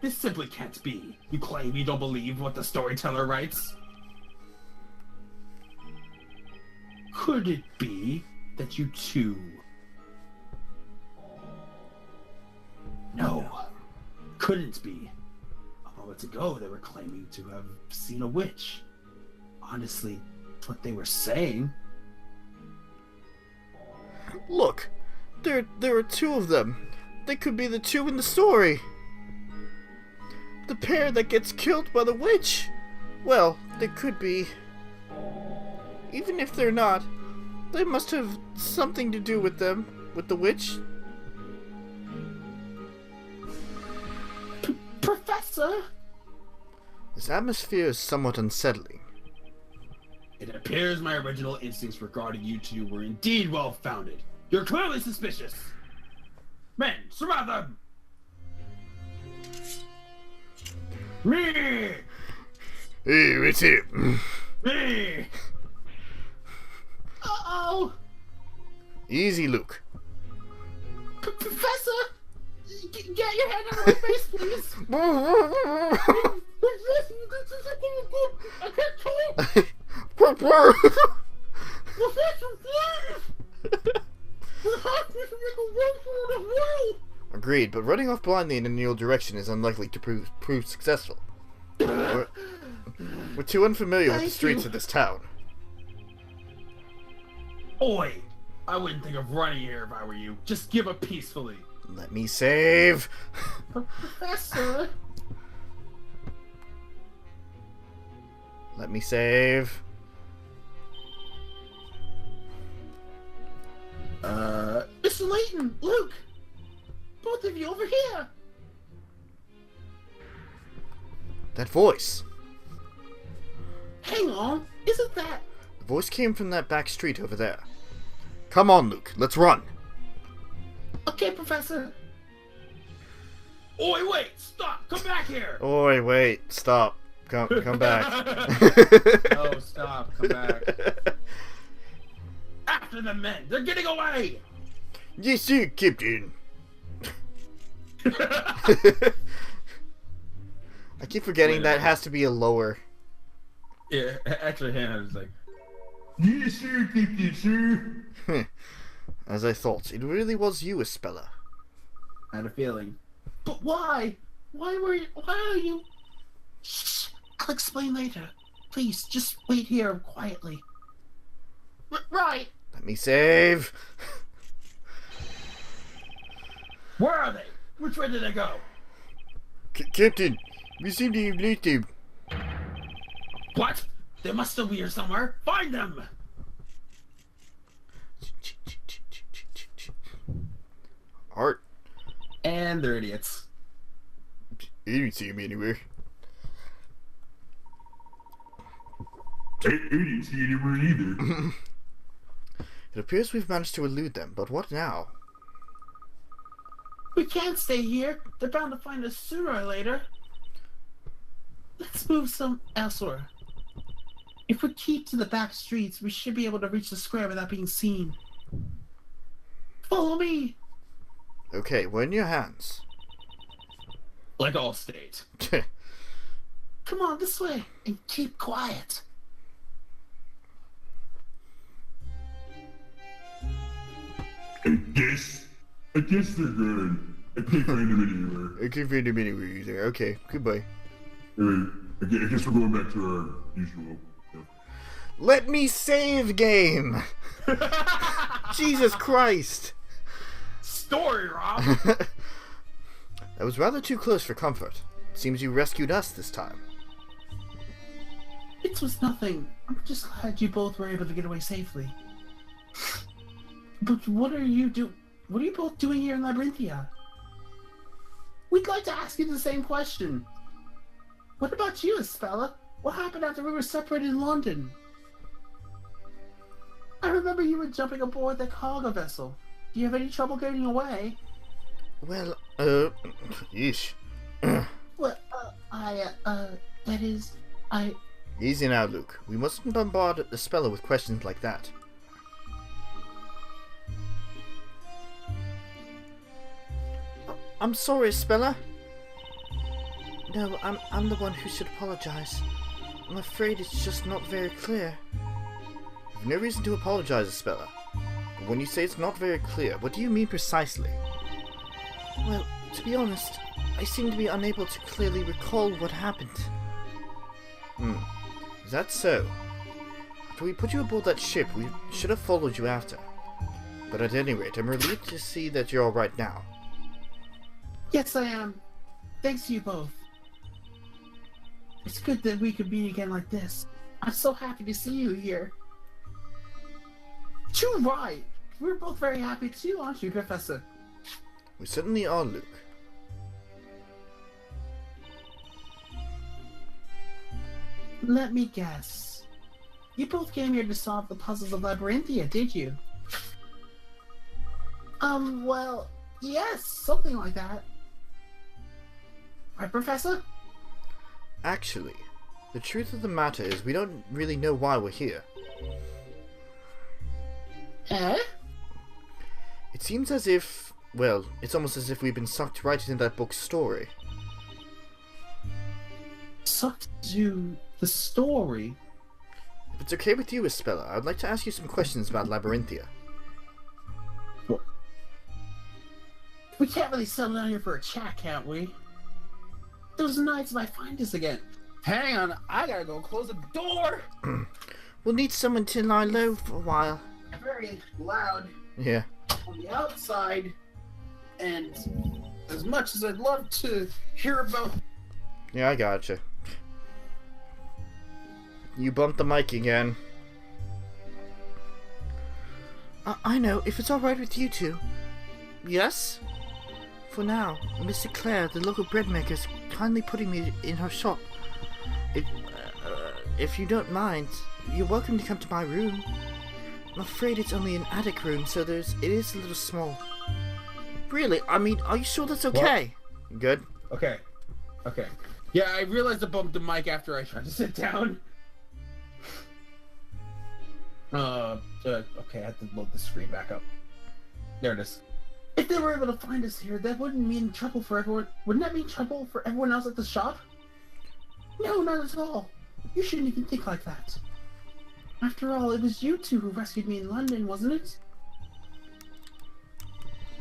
This simply can't be. You claim you don't believe what the storyteller writes? Could it be that you two... No, couldn't be. A moment ago they were claiming to have seen a witch. Honestly, that's what they were saying. Look, there are 2 of them. They could be the 2 in the story. The pair that gets killed by the witch. Well, they could be. even if they're not, they must have something to do with them, with the witch. Professor? This atmosphere is somewhat unsettling. It appears my original instincts regarding you two were indeed well-founded. You're clearly suspicious. Men, surround them! Me! Hey, what's it? Me! Uh-oh! Easy, Luke. Professor! Get your hand out of my face, please! I can't talk! Professor, please! Agreed, but running off blindly in any old direction is unlikely to prove successful. We're too unfamiliar with the streets of this town. Oi! I wouldn't think of running here if I were you. Just give up peacefully. Let me save! Professor! Let me save. Mr. Layton, Luke! Both of you over here! That voice. Hang on, isn't that... The voice came from that back street over there. Come on, Luke, let's run. Okay, Professor. Oi, wait! Stop! Come back here! Oi, wait, stop. Come back. Oh, stop. Come back. After the men! They're getting away! Yes, sir, Captain. I keep forgetting that has to be a lower. Yeah, actually, Hannah was like, Yes, sir, Captain, sir. As I thought, it really was you, Espella. I had a feeling. But why? Why are you... Shh! I'll explain later. Please, just wait here quietly. Right! Let me save. Where are they? Which way did they go? Captain, we seem to have left them. What? They must still be here somewhere. Find them! Art. And they're idiots. I didn't see him anywhere. I didn't see anywhere either. It appears we've managed to elude them, but what now? We can't stay here. They're bound to find us sooner or later. Let's move some elsewhere. If we keep to the back streets, we should be able to reach the square without being seen. Follow me! Okay, we're in your hands. Like all state. Come on, this way, and keep quiet. I guess they're gone. I can't find them anywhere. I can't find them anywhere either. Okay, goodbye. Anyway, I guess we're going back to our usual stuff. Let me save, game! Jesus Christ! Story, Rob! That was rather too close for comfort. Seems you rescued us this time. It was nothing. I'm just glad you both were able to get away safely. But what are you both doing here in Labyrinthia? We'd like to ask you the same question. What about you, Espella? What happened after we were separated in London? I remember you were jumping aboard the cargo vessel. Do you have any trouble getting away? Well, yeesh. Well, that is, Easy now, Luke. We mustn't bombard the speller with questions like that. I'm sorry, Speller. No, I'm the one who should apologize. I'm afraid it's just not very clear. You've no reason to apologize, Speller. But when you say it's not very clear, what do you mean precisely? Well, to be honest, I seem to be unable to clearly recall what happened. Is that so? After we put you aboard that ship, we should have followed you after. But at any rate, I'm relieved to see that you're alright now. yes, I am. Thanks to you both. It's good that we could meet again like this. I'm so happy to see you here. Too right. We're both very happy too, aren't you, Professor? We certainly are, Luke. Let me guess. You both came here to solve the puzzles of Labyrinthia, did you? Well, yes, something like that. Right, Professor? Actually, the truth of the matter is we don't really know why we're here. Eh? It seems as if, well, it's almost as if we've been sucked right into that book's story. Sucked to the story? If it's okay with you, Espella, I'd like to ask you some questions about Labyrinthia. What? We can't really settle down here for a chat, can't we? Those nights might find us again. Hang on, I gotta go close the door! We'll need someone to lie low for a while. Very loud Yeah. on the outside, and as much as I'd love to hear about... Yeah, I gotcha. You bumped the mic again. I know, if it's alright with you two. Yes? For now, Mr. Clare, the local bread maker, is kindly putting me in her shop. If you don't mind, you're welcome to come to my room. I'm afraid it's only an attic room, so it is a little small. Really? I mean, are you sure that's okay? What? Good? Okay. Okay. Yeah, I realized I bumped the mic after I tried to sit down. Okay, I have to load the screen back up. There it is. If they were able to find us here, that wouldn't mean trouble for everyone. Wouldn't that mean trouble for everyone else at the shop? No, not at all. You shouldn't even think like that. After all, it was you two who rescued me in London, wasn't it?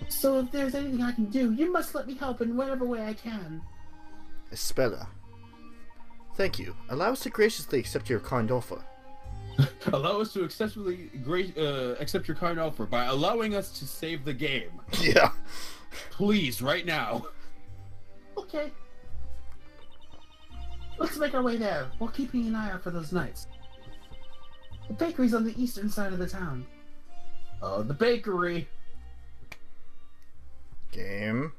So if there's anything I can do, you must let me help in whatever way I can. Espella. Thank you. Allow us to graciously accept your kind offer. Allow us to accept your kind offer by allowing us to save the game. Yeah. Please, right now. Okay. Let's make our way there, while keeping an eye out for those knights. The bakery's on the eastern side of the town. The bakery. Game.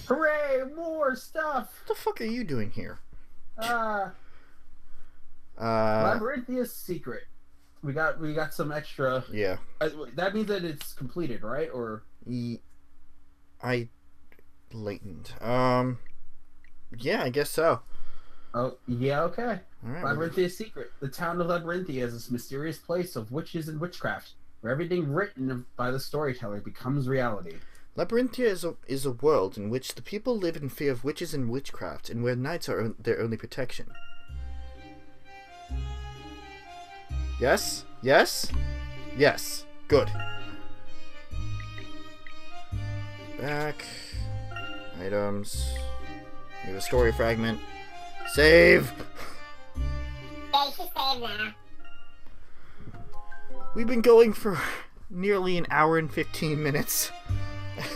Hooray! More stuff! What the fuck are you doing here? Labyrinthia's secret. We got some extra. Yeah. That means that it's completed, right? Or Latent. Yeah, I guess so. Oh, yeah, okay. All right. Labyrinthia's secret. The town of Labyrinthia is this mysterious place of witches and witchcraft, where everything written by the storyteller becomes reality. Labyrinthia is a world in which the people live in fear of witches and witchcraft, and where knights are their only protection. Yes? Yes? Yes. Good. Back. Items. We have a story fragment. Save! We've been going for nearly an hour and 15 minutes.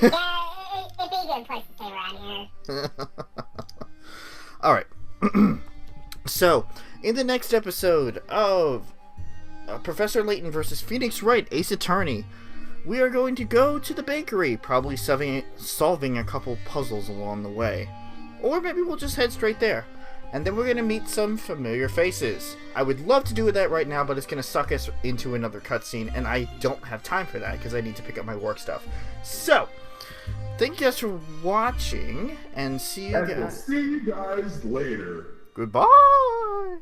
Yeah, it'd be a good place to stay around here. Alright. So, in the next episode of Professor Layton versus Phoenix Wright, Ace Attorney, we are going to go to the bakery, probably solving a couple puzzles along the way. Or maybe we'll just head straight there. And then we're going to meet some familiar faces. I would love to do that right now, but it's going to suck us into another cutscene, and I don't have time for that because I need to pick up my work stuff. So, thank you guys for watching, and see you guys. And we'll see you guys later. Goodbye!